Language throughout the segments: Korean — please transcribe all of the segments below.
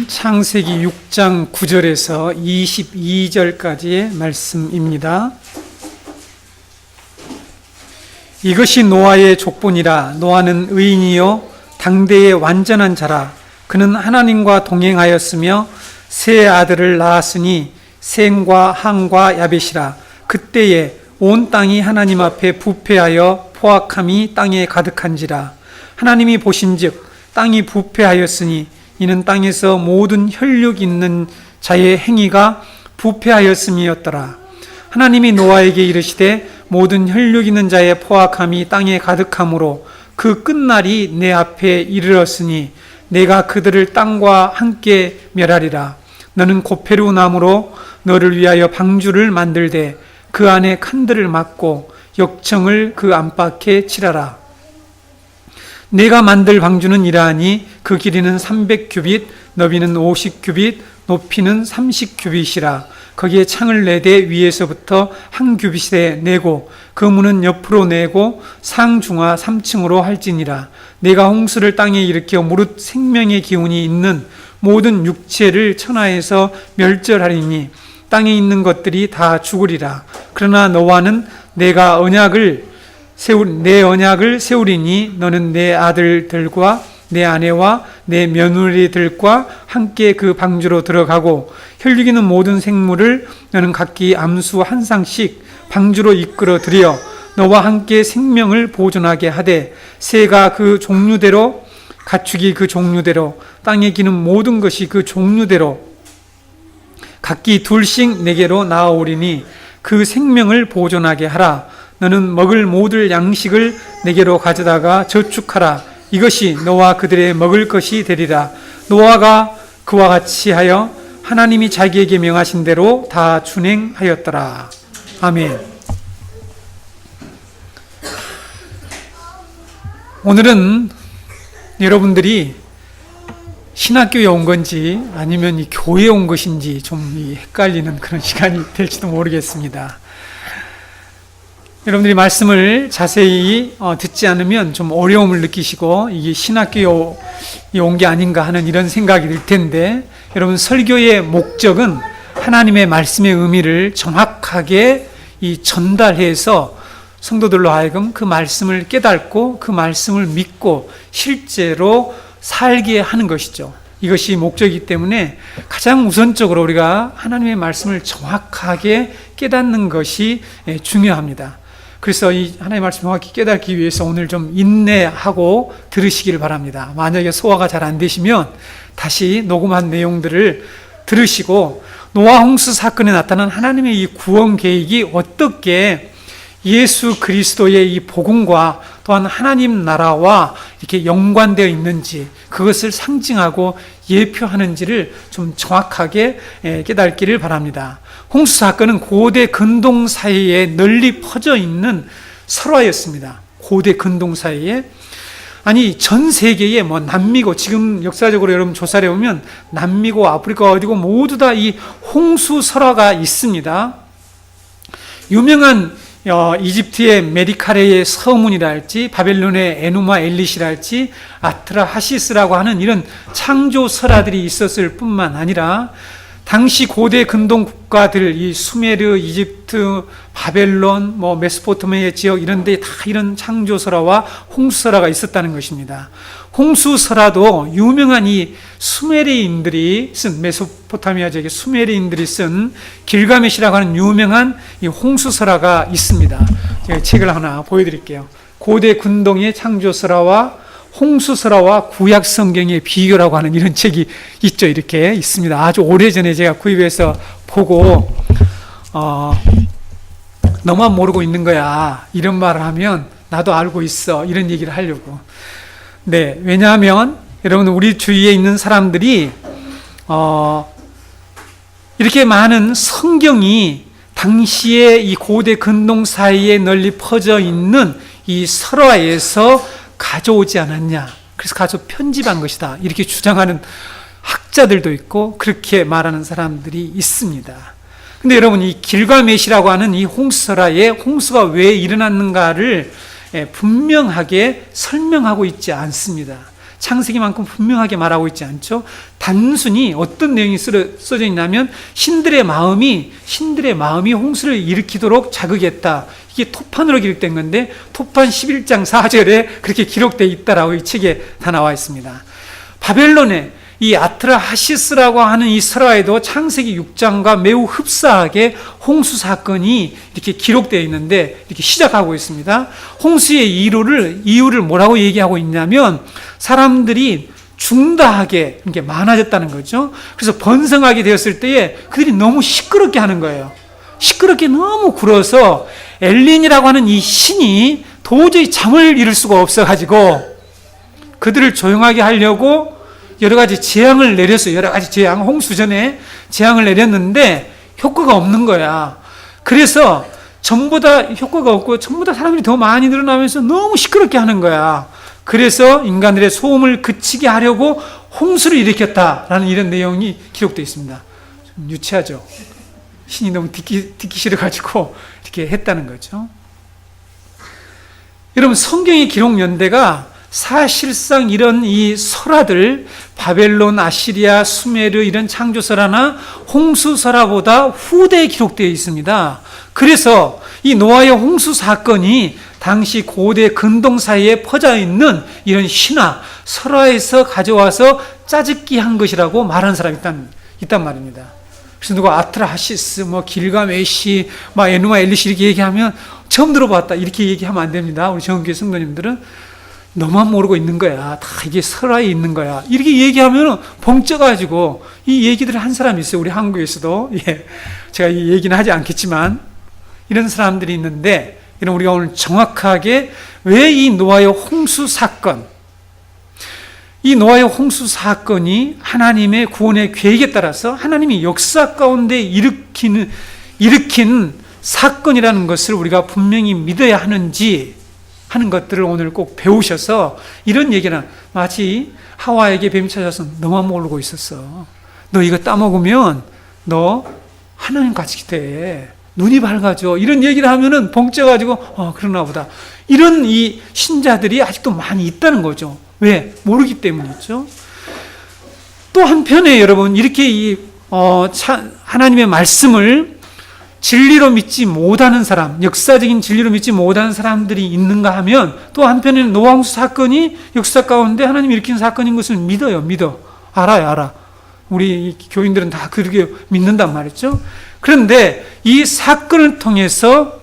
창세기 6장 9절에서 22절까지의 말씀입니다. 이것이 노아의 족본이라. 노아는 의인이요 당대의 완전한 자라. 그는 하나님과 동행하였으며 세 아들을 낳았으니 셈과 함과 야벳이라. 그때에 온 땅이 하나님 앞에 부패하여 포악함이 땅에 가득한지라. 하나님이 보신즉 땅이 부패하였으니 이는 땅에서 모든 혈육 있는 자의 행위가 부패하였음이었더라. 하나님이 노아에게 이르시되 모든 혈육 있는 자의 포악함이 땅에 가득함으로 그 끝날이 내 앞에 이르렀으니 내가 그들을 땅과 함께 멸하리라. 너는 고페루 나무로 너를 위하여 방주를 만들되 그 안에 칸들을 막고 역청을 그 안팎에 칠하라. 내가 만들 방주는 이러하니 그 길이는 300규빗, 너비는 50규빗, 높이는 30규빗이라. 거기에 창을 내되 위에서부터 한 규빗에 내고 그 문은 옆으로 내고 상중하 3층으로 할지니라. 내가 홍수를 땅에 일으켜 무릇 생명의 기운이 있는 모든 육체를 천하에서 멸절하리니 땅에 있는 것들이 다 죽으리라. 그러나 너와는 내가 내 언약을 세우리니 너는 내 아들들과 내 아내와 내 며느리들과 함께 그 방주로 들어가고 혈육 있는 모든 생물을 너는 각기 암수 한 쌍씩 방주로 이끌어 들여 너와 함께 생명을 보존하게 하되 새가 그 종류대로 가축이 그 종류대로 땅에 기는 모든 것이 그 종류대로 각기 둘씩 내게로 나아오리니 그 생명을 보존하게 하라. 너는 먹을 모든 양식을 내게로 가져다가 저축하라. 이것이 너와 그들의 먹을 것이 되리라. 노아가 그와 같이 하여 하나님이 자기에게 명하신 대로 다 준행하였더라. 아멘. 오늘은 여러분들이 신학교에 온 건지 아니면 이 교회에 온 것인지 좀 헷갈리는 그런 시간이 될지도 모르겠습니다. 여러분들이 말씀을 자세히 듣지 않으면 좀 어려움을 느끼시고 이게 신학교에 온 게 아닌가 하는 이런 생각이 들 텐데, 여러분 설교의 목적은 하나님의 말씀의 의미를 정확하게 전달해서 성도들로 하여금 그 말씀을 깨닫고 그 말씀을 믿고 실제로 살게 하는 것이죠. 이것이 목적이기 때문에 가장 우선적으로 우리가 하나님의 말씀을 정확하게 깨닫는 것이 중요합니다. 그래서 이 하나님의 말씀을 정확히 깨닫기 위해서 오늘 좀 인내하고 들으시기를 바랍니다. 만약에 소화가 잘 안 되시면 다시 녹음한 내용들을 들으시고 노아 홍수 사건에 나타난 하나님의 이 구원 계획이 어떻게 예수 그리스도의 이 복음과 또한 하나님 나라와 이렇게 연관되어 있는지, 그것을 상징하고 예표하는지를 좀 정확하게 깨닫기를 바랍니다. 홍수 사건은 고대 근동 사이에 널리 퍼져 있는 설화였습니다. 고대 근동 사이에, 아니 전 세계에 남미고, 지금 역사적으로 여러분 조사를 해보면 남미고 아프리카 어디고 모두 다 이 홍수 설화가 있습니다. 유명한 이집트의 메디카레의 서문이라 할지, 바벨론의 에누마 엘릿이라 할지, 아트라하시스라고 하는 이런 창조 설화들이 있었을 뿐만 아니라 당시 고대 근동 국가들, 이 수메르, 이집트, 바벨론, 메소포타미아 지역 이런 데 다 이런 창조 설화와 홍수 설화가 있었다는 것입니다. 홍수 설화도 유명한 이 수메르인들이 쓴, 메소포타미아 지역의 수메르인들이 쓴 길가메시라고 하는 유명한 이 홍수 설화가 있습니다. 제가 책을 하나 보여드릴게요. 고대 근동의 창조 설화와 홍수 설화와 구약 성경의 비교라고 하는 이런 책이 있죠. 이렇게 있습니다. 아주 오래전에 제가 구입해서 보고 너만 모르고 있는 거야, 이런 말을 하면 나도 알고 있어, 이런 얘기를 하려고. 네, 왜냐하면 여러분 우리 주위에 있는 사람들이 이렇게 많은 성경이 당시에 이 고대 근동 사이에 널리 퍼져 있는 이 설화에서 가져오지 않았냐, 그래서 가져 편집한 것이다, 이렇게 주장하는 학자들도 있고 그렇게 말하는 사람들이 있습니다. 근데 여러분 이 길가메시라고 하는 이 홍수설화에 홍수가 왜 일어났는가를 분명하게 설명하고 있지 않습니다. 창세기만큼 분명하게 말하고 있지 않죠. 단순히 어떤 내용이 써져 있냐면 신들의 마음이 홍수를 일으키도록 자극했다. 이게 토판으로 기록된 건데 토판 11장 4절에 그렇게 기록되어 있다라고 이 책에 다 나와 있습니다. 바벨론의 이 아트라하시스라고 하는 이 설화에도 창세기 6장과 매우 흡사하게 홍수 사건이 이렇게 기록되어 있는데 이렇게 시작하고 있습니다. 홍수의 이유를 뭐라고 얘기하고 있냐면 사람들이 중다하게 이렇게 많아졌다는 거죠. 그래서 번성하게 되었을 때에 그들이 너무 시끄럽게 하는 거예요. 시끄럽게 너무 굴어서 엘린이라고 하는 이 신이 도저히 잠을 이룰 수가 없어가지고 그들을 조용하게 하려고 여러 가지 재앙을 내렸어요. 여러 가지 재앙, 홍수 전에 재앙을 내렸는데 효과가 없는 거야. 그래서 전부 다 효과가 없고 전부 다 사람들이 더 많이 늘어나면서 너무 시끄럽게 하는 거야. 그래서 인간들의 소음을 그치게 하려고 홍수를 일으켰다라는 이런 내용이 기록되어 있습니다. 좀 유치하죠. 신이 너무 듣기 싫어가지고 이렇게 했다는 거죠. 여러분, 성경의 기록 연대가 사실상 이런 이 설화들, 바벨론, 아시리아, 수메르 이런 창조설화나 홍수설화보다 후대에 기록되어 있습니다. 그래서 이 노아의 홍수 사건이 당시 고대 근동 사이에 퍼져 있는 이런 신화, 설화에서 가져와서 짜집기 한 것이라고 말하는 사람이 있단 말입니다. 그래서 누가 아트라하시스, 길가메시, 에누마 엘리시 이렇게 얘기하면 처음 들어봤다 이렇게 얘기하면 안 됩니다. 우리 정교회 성도님들은 너만 모르고 있는 거야. 다 이게 설화에 있는 거야. 이렇게 얘기하면 벙쪄가지고 이 얘기들을 한 사람이 있어요. 우리 한국에서도. 제가 이 얘기는 하지 않겠지만 이런 사람들이 있는데 우리가 오늘 정확하게 왜 이 노아의 홍수 사건, 이 노아의 홍수 사건이 하나님의 구원의 계획에 따라서 하나님이 역사 가운데 일으킨 사건이라는 것을 우리가 분명히 믿어야 하는지 하는 것들을 오늘 꼭 배우셔서 이런 얘기는 마치 하와에게 뱀이 찾아서 너만 모르고 있었어. 너 이거 따먹으면 너 하나님 같이 돼. 눈이 밝아져. 이런 얘기를 하면은 벙쪄가지고 그러나 보다. 이런 이 신자들이 아직도 많이 있다는 거죠. 왜? 모르기 때문이죠. 또 한편에 여러분 이렇게 하나님의 말씀을 진리로 믿지 못하는 사람, 역사적인 진리로 믿지 못하는 사람들이 있는가 하면 또 한편에는 노아 홍수 사건이 역사 가운데 하나님이 일으킨 사건인 것을 믿어. 알아. 우리 교인들은 다 그렇게 믿는단 말이죠. 그런데 이 사건을 통해서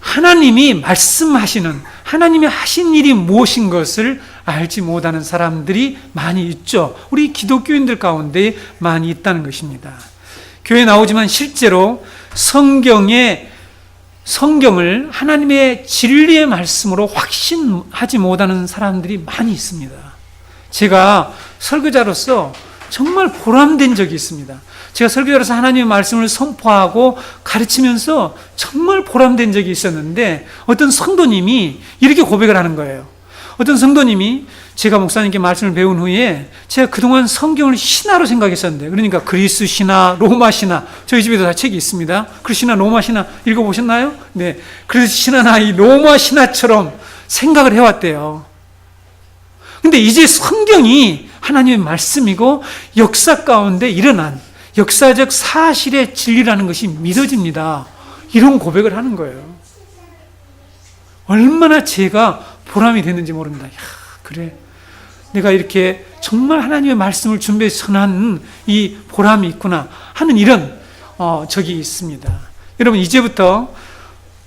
하나님이 말씀하시는, 하나님이 하신 일이 무엇인 것을 알지 못하는 사람들이 많이 있죠. 우리 기독교인들 가운데 많이 있다는 것입니다. 교회에 나오지만 실제로 성경을 하나님의 진리의 말씀으로 확신하지 못하는 사람들이 많이 있습니다. 제가 설교자로서 정말 보람된 적이 있습니다. 제가 설교자로서 하나님의 말씀을 선포하고 가르치면서 정말 보람된 적이 있었는데 어떤 성도님이 이렇게 고백을 하는 거예요. 어떤 성도님이 제가 목사님께 말씀을 배운 후에 제가 그동안 성경을 신화로 생각했었는데, 그러니까 그리스 신화, 로마 신화, 저희 집에도 다 책이 있습니다. 그리스 신화, 로마 신화 읽어보셨나요? 네. 그리스 신화나 이 로마 신화처럼 생각을 해왔대요. 근데 이제 성경이 하나님의 말씀이고 역사 가운데 일어난 역사적 사실의 진리라는 것이 믿어집니다. 이런 고백을 하는 거예요. 얼마나 제가 보람이 됐는지 모릅니다. 그래. 내가 이렇게 정말 하나님의 말씀을 준비해서 전하는 이 보람이 있구나 하는 이런 적이 있습니다. 여러분, 이제부터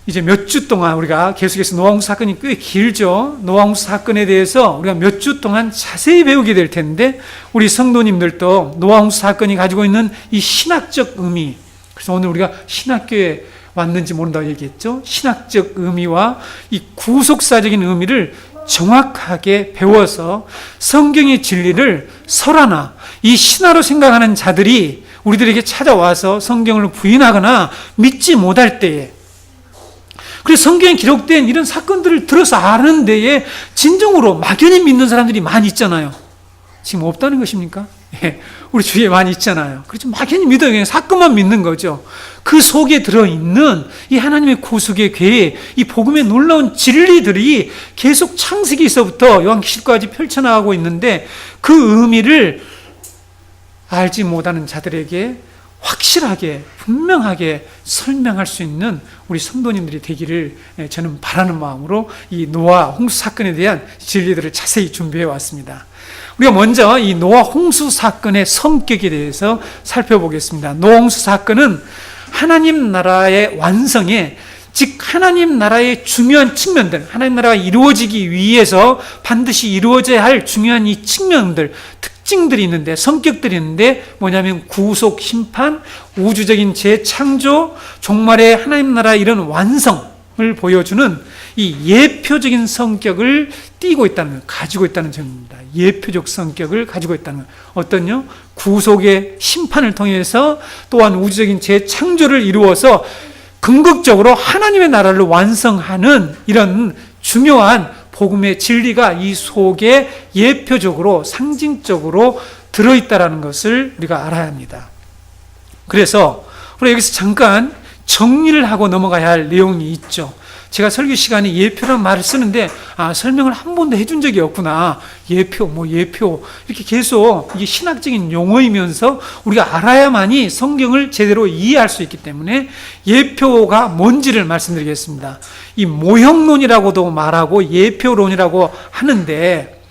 이제 몇 주 동안 우리가 계속해서 노아 홍수 사건이 꽤 길죠. 노아 홍수 사건에 대해서 우리가 몇 주 동안 자세히 배우게 될 텐데, 우리 성도님들도 노아 홍수 사건이 가지고 있는 이 신학적 의미, 그래서 오늘 우리가 신학교에 왔는지 모른다고 얘기했죠. 신학적 의미와 이 구속사적인 의미를 정확하게 배워서 성경의 진리를 설화나 이 신화로 생각하는 자들이 우리들에게 찾아와서 성경을 부인하거나 믿지 못할 때에, 그래서 성경에 기록된 이런 사건들을 들어서 아는 데에 진정으로 막연히 믿는 사람들이 많이 있잖아요. 지금 없다는 것입니까? 예, 우리 주위에 많이 있잖아요. 그렇죠. 막연히 믿어요. 그냥 사건만 믿는 거죠. 그 속에 들어있는 이 하나님의 구속의 계획, 이 복음의 놀라운 진리들이 계속 창세기에서부터 요한계시록까지 펼쳐나가고 있는데 그 의미를 알지 못하는 자들에게 확실하게 분명하게 설명할 수 있는 우리 성도님들이 되기를 저는 바라는 마음으로 이 노아 홍수 사건에 대한 진리들을 자세히 준비해 왔습니다. 우리가 먼저 이 노아 홍수 사건의 성격에 대해서 살펴보겠습니다. 노아 홍수 사건은 하나님 나라의 완성에, 즉 하나님 나라의 중요한 측면들, 하나님 나라가 이루어지기 위해서 반드시 이루어져야 할 중요한 이 측면들, 특징들이 있는데, 성격들이 있는데 뭐냐면 구속, 심판, 우주적인 재창조, 종말의 하나님 나라 이런 완성을 보여주는 이 예표적인 성격을 띠고 있다는 것, 가지고 있다는 점입니다. 예표적 성격을 가지고 있다는 것. 어떤요? 구속의 심판을 통해서 또한 우주적인 재창조를 이루어서 궁극적으로 하나님의 나라를 완성하는 이런 중요한 복음의 진리가 이 속에 예표적으로 상징적으로 들어있다는 것을 우리가 알아야 합니다. 그래서 우리 여기서 잠깐 정리를 하고 넘어가야 할 내용이 있죠. 제가 설교 시간에 예표라는 말을 쓰는데 설명을 한 번도 해준 적이 없구나. 예표 이렇게 계속 이게 신학적인 용어이면서 우리가 알아야만이 성경을 제대로 이해할 수 있기 때문에 예표가 뭔지를 말씀드리겠습니다. 이 모형론이라고도 말하고 예표론이라고 하는데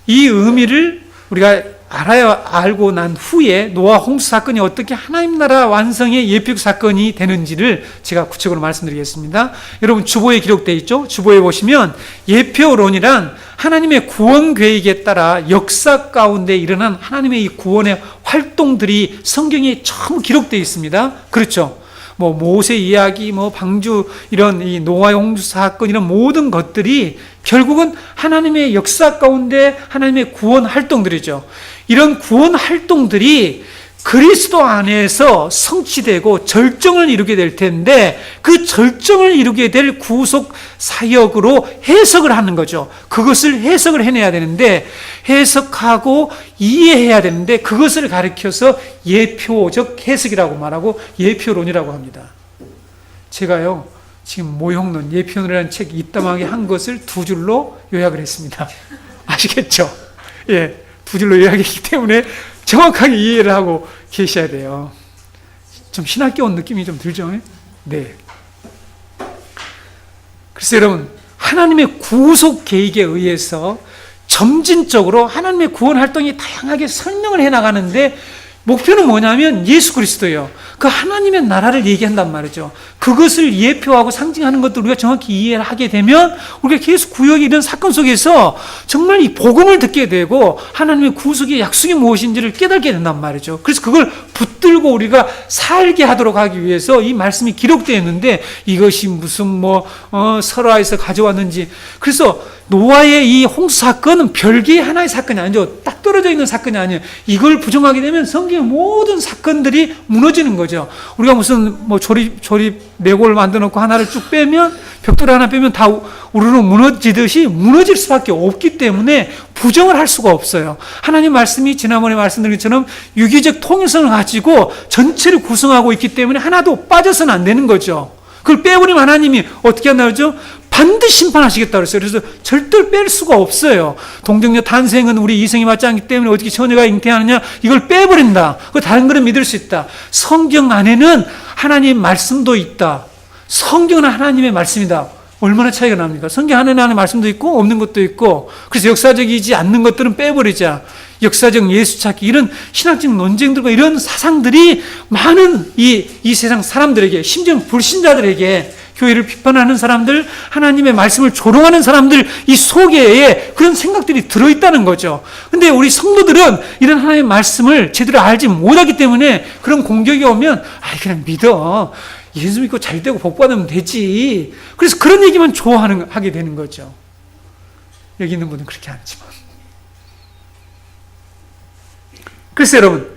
이 의미를 우리가 알고 난 후에 노아 홍수 사건이 어떻게 하나님 나라 완성의 예표적 사건이 되는지를 제가 구체적으로 말씀드리겠습니다. 여러분 주보에 기록되어 있죠? 주보에 보시면 예표론이란 하나님의 구원 계획에 따라 역사 가운데 일어난 하나님의 이 구원의 활동들이 성경에 전부 기록되어 있습니다. 그렇죠? 모세 이야기, 방주, 이런 이 노아의 홍수 사건, 이런 모든 것들이 결국은 하나님의 역사 가운데 하나님의 구원 활동들이죠. 이런 구원 활동들이 그리스도 안에서 성취되고 절정을 이루게 될 텐데 그 절정을 이루게 될 구속 사역으로 해석을 하는 거죠. 그것을 해석을 해내야 되는데 해석하고 이해해야 되는데 그것을 가리켜서 예표적 해석이라고 말하고 예표론이라고 합니다. 제가요 지금 모형론, 예표론이라는 책 입담하게 한 것을 두 줄로 요약을 했습니다. 아시겠죠? 예, 두 줄로 요약했기 때문에 정확하게 이해를 하고 계셔야 돼요. 좀 신학교 온 느낌이 좀 들죠? 네. 그래서 여러분, 하나님의 구속 계획에 의해서 점진적으로 하나님의 구원 활동이 다양하게 설명을 해나가는데 목표는 뭐냐면 예수 그리스도예요. 그 하나님의 나라를 얘기한단 말이죠. 그것을 예표하고 상징하는 것도 우리가 정확히 이해를 하게 되면 우리가 계속 구역의 이런 사건 속에서 정말 이 복음을 듣게 되고 하나님의 구속의 약속이 무엇인지를 깨닫게 된단 말이죠. 그래서 그걸 붙들고 우리가 살게 하도록 하기 위해서 이 말씀이 기록되어 있는데 이것이 무슨 설화에서 가져왔는지. 그래서 노아의 이 홍수 사건은 별개의 하나의 사건이 아니죠. 딱 떨어져 있는 사건이 아니에요. 이걸 부정하게 되면 성경의 모든 사건들이 무너지는 거죠. 우리가 무슨 조립 내골 만들어 놓고 하나를 쭉 빼면 벽돌 하나 빼면 다 우르르 무너지듯이 무너질 수밖에 없기 때문에 부정을 할 수가 없어요. 하나님 말씀이 지난번에 말씀드린 것처럼 유기적 통일성을 가지고 전체를 구성하고 있기 때문에 하나도 빠져서는 안 되는 거죠. 그걸 빼버리면 하나님이 어떻게 한다고 그러죠? 반드시 심판하시겠다고 그랬어요. 그래서 절대로 뺄 수가 없어요. 동정녀 탄생은 우리 이성이 맞지 않기 때문에 어떻게 처녀가 잉태하느냐? 이걸 빼버린다. 그 다른 거는 믿을 수 있다. 성경 안에는 하나님 말씀도 있다. 성경은 하나님의 말씀이다. 얼마나 차이가 납니까? 성경 하나님의 말씀도 있고 없는 것도 있고. 그래서 역사적이지 않는 것들은 빼버리자. 역사적 예수 찾기, 이런 신학적 논쟁들과 이런 사상들이 많은 이 세상 사람들에게, 심지어 불신자들에게, 교회를 비판하는 사람들, 하나님의 말씀을 조롱하는 사람들 이 속에 그런 생각들이 들어있다는 거죠. 근데 우리 성도들은 이런 하나님의 말씀을 제대로 알지 못하기 때문에 그런 공격이 오면 그냥 믿어. 예수 믿고 잘 되고 복 받으면 되지. 그래서 그런 얘기만 하게 되는 거죠. 여기 있는 분은 그렇게 않지만. 그래서 여러분,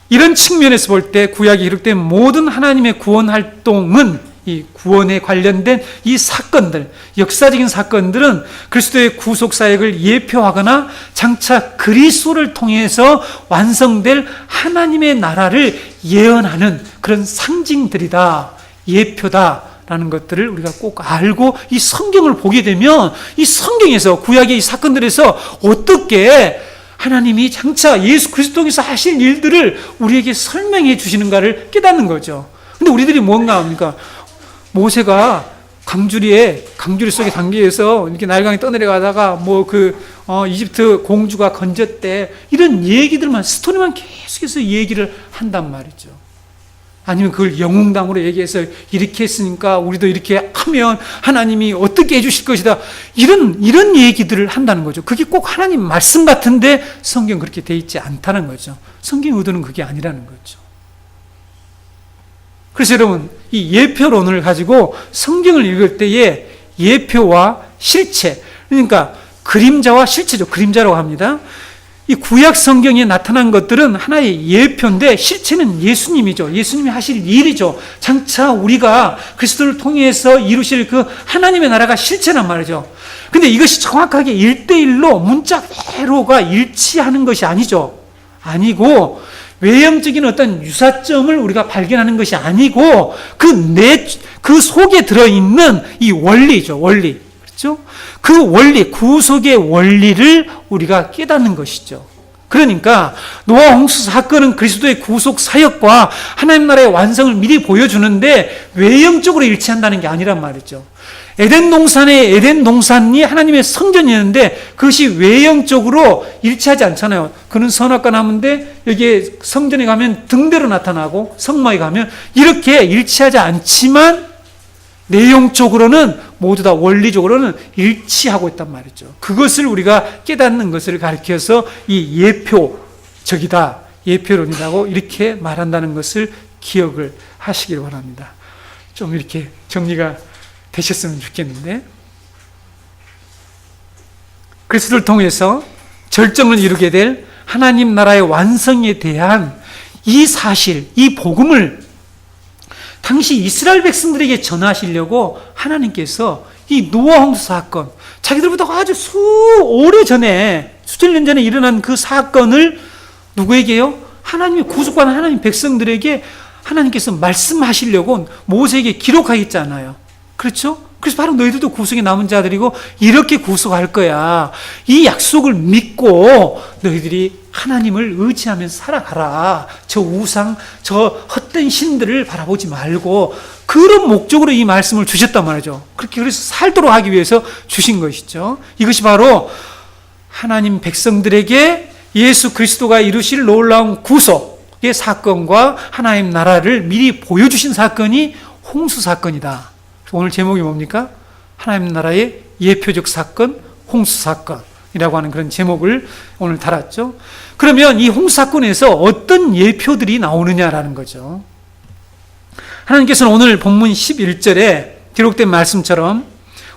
이런 측면에서 볼 때 구약에 기록된 모든 하나님의 구원 활동은 이 구원에 관련된 이 사건들, 역사적인 사건들은 그리스도의 구속 사역을 예표하거나 장차 그리스도를 통해서 완성될 하나님의 나라를 예언하는 그런 상징들이다, 예표다라는 것들을 우리가 꼭 알고 이 성경을 보게 되면 이 성경에서, 구약의 이 사건들에서 어떻게 하나님이 장차 예수 그리스도에서 하실 일들을 우리에게 설명해 주시는가를 깨닫는 거죠. 근데 우리들이 뭔가 합니까? 모세가 강주리 속에 담겨서 이렇게 나일강에 떠내려가다가 이집트 공주가 건졌대, 이런 얘기들만, 스토리만 계속해서 얘기를 한단 말이죠. 아니면 그걸 영웅담으로 얘기해서 이렇게 했으니까 우리도 이렇게 하면 하나님이 어떻게 해주실 것이다, 이런 얘기들을 한다는 거죠. 그게 꼭 하나님 말씀 같은데 성경 그렇게 돼 있지 않다는 거죠. 성경 의도는 그게 아니라는 거죠. 그래서 여러분, 이 예표론을 가지고 성경을 읽을 때에 예표와 실체, 그러니까 그림자와 실체죠. 그림자라고 합니다. 이 구약 성경에 나타난 것들은 하나의 예표인데 실체는 예수님이죠. 예수님이 하실 일이죠. 장차 우리가 그리스도를 통해서 이루실 그 하나님의 나라가 실체란 말이죠. 근데 이것이 정확하게 1:1로 문자대로가 일치하는 것이 아니죠. 아니고 외형적인 어떤 유사점을 우리가 발견하는 것이 아니고 그 속에 들어있는 이 원리죠. 원리. 그렇죠? 그 원리, 구속의 원리를 우리가 깨닫는 것이죠. 그러니까 노아 홍수 사건은 그리스도의 구속 사역과 하나님 나라의 완성을 미리 보여주는데 외형적으로 일치한다는 게 아니란 말이죠. 에덴 동산이 하나님의 성전이었는데 그것이 외형적으로 일치하지 않잖아요. 그는 선악과 나무인데 여기에 성전에 가면 등대로 나타나고 성막에 가면 이렇게 일치하지 않지만 내용적으로는 모두 다 원리적으로는 일치하고 있단 말이죠. 그것을 우리가 깨닫는 것을 가리켜서 이 예표적이다, 예표론이라고 이렇게 말한다는 것을 기억을 하시길 바랍니다. 좀 이렇게 정리가 되셨으면 좋겠는데, 그리스도를 통해서 절정을 이루게 될 하나님 나라의 완성에 대한 이 사실, 이 복음을 당시 이스라엘 백성들에게 전하시려고 하나님께서 이 노아 홍수 사건, 자기들보다 아주 오래전에, 수천 년 전에 일어난 그 사건을 누구에게요? 하나님의 구속받은 하나님 백성들에게 하나님께서 말씀하시려고 모세에게 기록하겠잖아요. 그렇죠? 그래서 바로 너희들도 구속에 남은 자들이고 이렇게 구속할 거야. 이 약속을 믿고 너희들이 하나님을 의지하면서 살아가라. 저 우상, 저 헛된 신들을 바라보지 말고, 그런 목적으로 이 말씀을 주셨단 말이죠. 그래서 살도록 하기 위해서 주신 것이죠. 이것이 바로 하나님 백성들에게 예수 그리스도가 이루실 놀라운 구속의 사건과 하나님 나라를 미리 보여주신 사건이 홍수 사건이다. 오늘 제목이 뭡니까? 하나님 나라의 예표적 사건, 홍수 사건이라고 하는 그런 제목을 오늘 달았죠. 그러면 이 홍수 사건에서 어떤 예표들이 나오느냐라는 거죠. 하나님께서는 오늘 본문 11절에 기록된 말씀처럼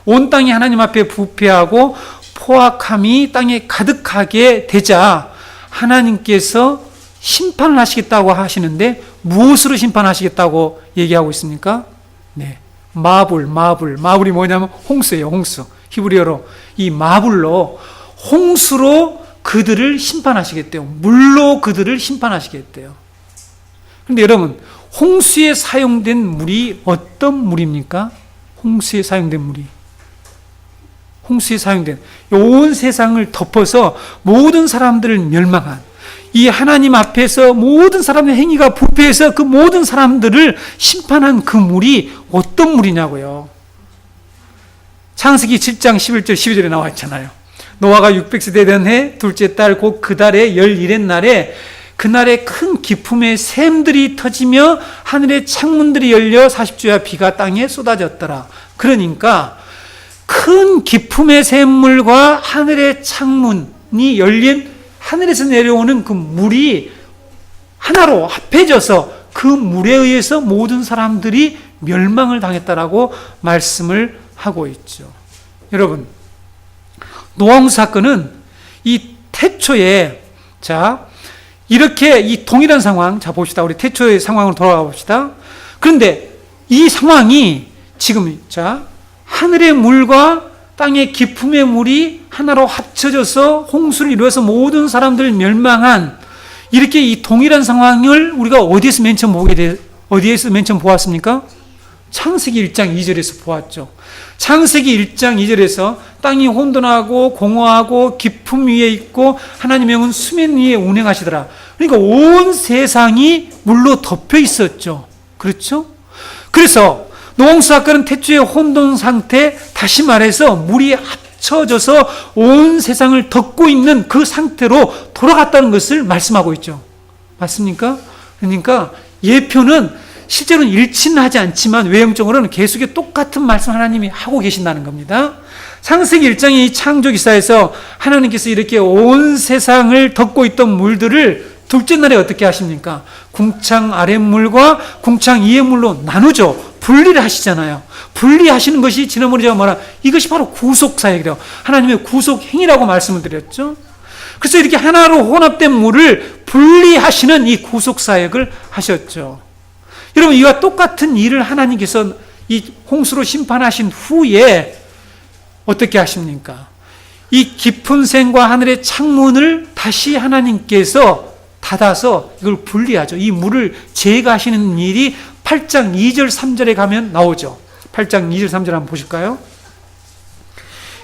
온 땅이 하나님 앞에 부패하고 포악함이 땅에 가득하게 되자 하나님께서 심판을 하시겠다고 하시는데 무엇으로 심판하시겠다고 얘기하고 있습니까? 네. 마블이 뭐냐면 홍수예요. 홍수. 히브리어로 이 마블로, 홍수로 그들을 심판하시겠대요. 물로 그들을 심판하시겠대요. 그런데 여러분, 홍수에 사용된 물이 어떤 물입니까? 홍수에 사용된 물이, 홍수에 사용된 온 세상을 덮어서 모든 사람들을 멸망한, 이 하나님 앞에서 모든 사람의 행위가 부패해서 그 모든 사람들을 심판한 그 물이 어떤 물이냐고요. 창세기 7장 11절 12절에 나와 있잖아요. 노아가 600세 되던 해 둘째 달 곧 그 달의 11의 날에 그날에 큰 기품의 샘들이 터지며 하늘의 창문들이 열려 40주야 비가 땅에 쏟아졌더라. 그러니까 큰 기품의 샘물과 하늘의 창문이 열린, 하늘에서 내려오는 그 물이 하나로 합해져서 그 물에 의해서 모든 사람들이 멸망을 당했다라고 말씀을 하고 있죠. 여러분, 노아홍수 사건은 이 태초에, 자, 이렇게 이 동일한 상황, 자 봅시다. 우리 태초의 상황으로 돌아가 봅시다. 그런데 이 상황이 지금 하늘의 물과 땅의 깊음의 물이 하나로 합쳐져서 홍수를 이루어서 모든 사람들 멸망한 이렇게 이 동일한 상황을 우리가 어디에서 맨 처음 보았습니까? 창세기 1장 2절에서 보았죠. 창세기 1장 2절에서 땅이 혼돈하고 공허하고 깊음 위에 있고 하나님의 영은 수면 위에 운행하시더라. 그러니까 온 세상이 물로 덮여 있었죠. 그렇죠? 그래서 노홍수 사건은 태초의 혼돈 상태, 다시 말해서 물이 합쳐져서 온 세상을 덮고 있는 그 상태로 돌아갔다는 것을 말씀하고 있죠. 맞습니까? 그러니까 예표는 실제로는 일치는 하지 않지만 외형적으로는 계속해 똑같은 말씀 하나님이 하고 계신다는 겁니다. 창세기 1장의 창조 기사에서 하나님께서 이렇게 온 세상을 덮고 있던 물들을 둘째 날에 어떻게 하십니까? 궁창 아랫물과 궁창 위의 물로 나누죠. 분리를 하시잖아요. 분리하시는 것이 지난번에 제가 말한 이것이 바로 구속사역이래요. 하나님의 구속행위라고 말씀을 드렸죠. 그래서 이렇게 하나로 혼합된 물을 분리하시는 이 구속사역을 하셨죠. 여러분, 이와 똑같은 일을 하나님께서 이 홍수로 심판하신 후에 어떻게 하십니까? 이 깊은 샘과 하늘의 창문을 다시 하나님께서 닫아서 이걸 분리하죠. 이 물을 제거하시는 일이 8장 2절 3절에 가면 나오죠. 8장 2절 3절 한번 보실까요?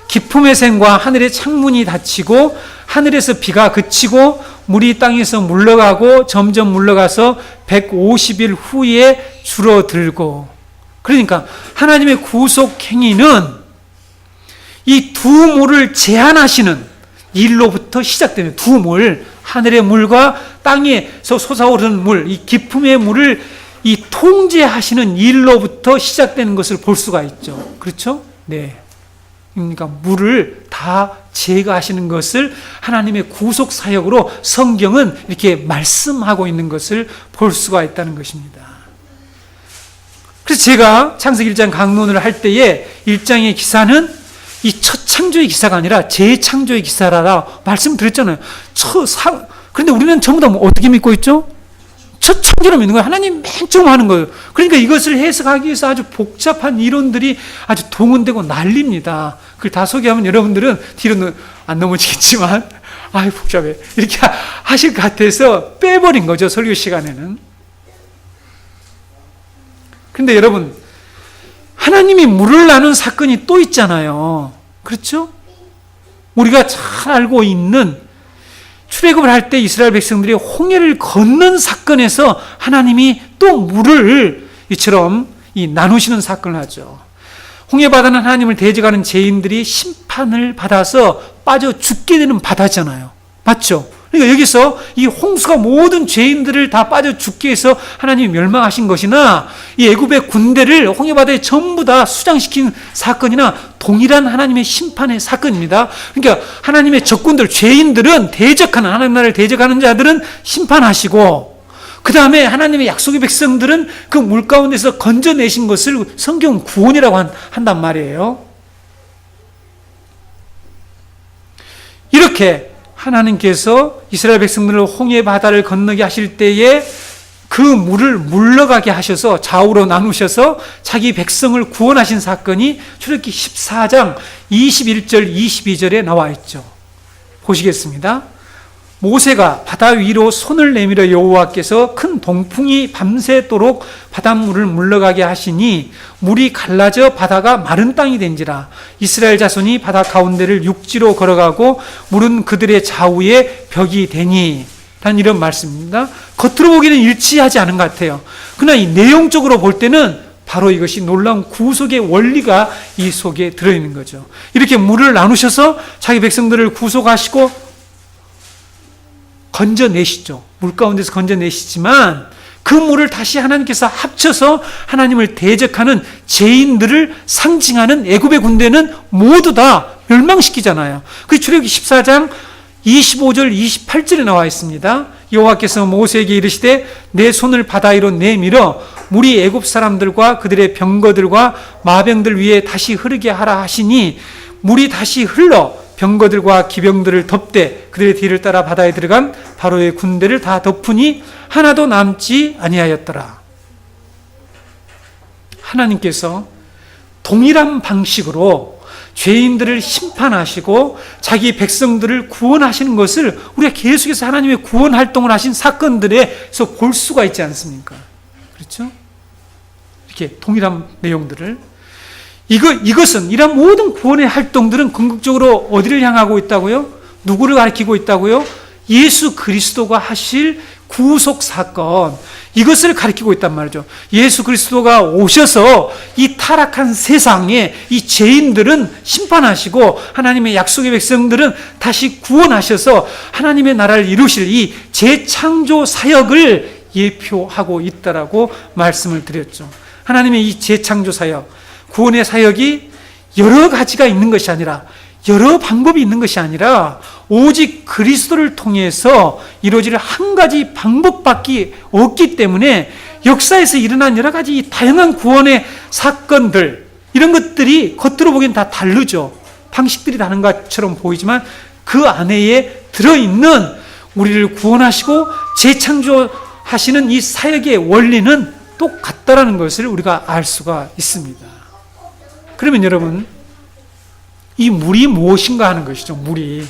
깊음의 샘과 하늘의 창문이 닫히고 하늘에서 비가 그치고 물이 땅에서 물러가고 점점 물러가서 150일 후에 줄어들고. 그러니까 하나님의 구속행위는 이 두 물을 제한하시는 일로부터 시작되는 두 물, 하늘의 물과 땅에서 솟아오르는 물, 이 깊음의 물을 이 통제하시는 일로부터 시작되는 것을 볼 수가 있죠. 그렇죠? 네. 그러니까 물을 다 제거하시는 것을 하나님의 구속 사역으로 성경은 이렇게 말씀하고 있는 것을 볼 수가 있다는 것입니다. 그래서 제가 창세기 1장 강론을 할 때에 1장의 기사는 이 첫 창조의 기사가 아니라 재창조의 기사라고 말씀드렸잖아요. 그런데 우리는 전부 다 어떻게 믿고 있죠? 첫 창조로 믿는 거예요. 하나님 맨 처음 하는 거예요. 그러니까 이것을 해석하기 위해서 아주 복잡한 이론들이 아주 동원되고 난립니다. 그걸 다 소개하면 여러분들은 뒤로는 안 넘어지겠지만 아유 복잡해 이렇게 하실 것 같아서 빼버린 거죠. 설교 시간에는. 그런데 여러분, 하나님이 물을 나눈 사건이 또 있잖아요. 그렇죠? 우리가 잘 알고 있는 출애굽을 할 때 이스라엘 백성들이 홍해를 건넌 사건에서 하나님이 또 물을 이처럼 나누시는 사건을 하죠. 홍해 바다는 하나님을 대적하는 죄인들이 심판을 받아서 빠져 죽게 되는 바다잖아요. 맞죠? 그러니까 여기서 이 홍수가 모든 죄인들을 다 빠져 죽게 해서 하나님이 멸망하신 것이나 이 애굽의 군대를 홍해 바다에 전부 다 수장시킨 사건이나 동일한 하나님의 심판의 사건입니다. 그러니까 하나님의 적군들, 죄인들은 대적하는, 하나님 나라를 대적하는 자들은 심판하시고 그 다음에 하나님의 약속의 백성들은 그 물 가운데서 건져내신 것을 성경은 구원이라고 한단 말이에요. 이렇게 하나님께서 이스라엘 백성들을 홍해 바다를 건너게 하실 때에 그 물을 물러가게 하셔서 좌우로 나누셔서 자기 백성을 구원하신 사건이 출애굽기 14장 21절 22절에 나와 있죠. 보시겠습니다. 모세가 바다 위로 손을 내밀어 여호와께서 큰 동풍이 밤새도록 바닷물을 물러가게 하시니 물이 갈라져 바다가 마른 땅이 된지라. 이스라엘 자손이 바다 가운데를 육지로 걸어가고 물은 그들의 좌우에 벽이 되니. 단 이런 말씀입니다. 겉으로 보기에는 일치하지 않은 것 같아요. 그러나 이 내용적으로 볼 때는 바로 이것이 놀라운 구속의 원리가 이 속에 들어있는 거죠. 이렇게 물을 나누셔서 자기 백성들을 구속하시고 건져내시죠. 물 가운데서 건져내시지만 그 물을 다시 하나님께서 합쳐서 하나님을 대적하는 죄인들을 상징하는 애굽의 군대는 모두 다 멸망시키잖아요. 그 출애굽기 14장 25절 28절에 나와 있습니다. 여호와께서 모세에게 이르시되 내 손을 바다 위로 내밀어 물이 애굽 사람들과 그들의 병거들과 마병들 위에 다시 흐르게 하라 하시니 물이 다시 흘러 병거들과 기병들을 덮되 그들의 뒤를 따라 바다에 들어간 바로의 군대를 다 덮으니 하나도 남지 아니하였더라. 하나님께서 동일한 방식으로 죄인들을 심판하시고 자기 백성들을 구원하시는 것을 우리가 계속해서 하나님의 구원 활동을 하신 사건들에서 볼 수가 있지 않습니까? 그렇죠? 이렇게 동일한 내용들을. 이것은, 이런 모든 구원의 활동들은 궁극적으로 어디를 향하고 있다고요? 누구를 가리키고 있다고요? 예수 그리스도가 하실 구속 사건, 이것을 가리키고 있단 말이죠. 예수 그리스도가 오셔서 이 타락한 세상에 이 죄인들은 심판하시고 하나님의 약속의 백성들은 다시 구원하셔서 하나님의 나라를 이루실 이 재창조 사역을 예표하고 있다라고 말씀을 드렸죠. 하나님의 이 재창조 사역, 구원의 사역이 여러 가지가 있는 것이 아니라, 여러 방법이 있는 것이 아니라 오직 그리스도를 통해서 이루어질 한 가지 방법밖에 없기 때문에 역사에서 일어난 여러 가지 다양한 구원의 사건들, 이런 것들이 겉으로 보기엔 다 다르죠. 방식들이 다른 것처럼 보이지만 그 안에 들어있는 우리를 구원하시고 재창조하시는 이 사역의 원리는 똑같다라는 것을 우리가 알 수가 있습니다. 그러면 여러분, 이 물이 무엇인가 하는 것이죠. 물이.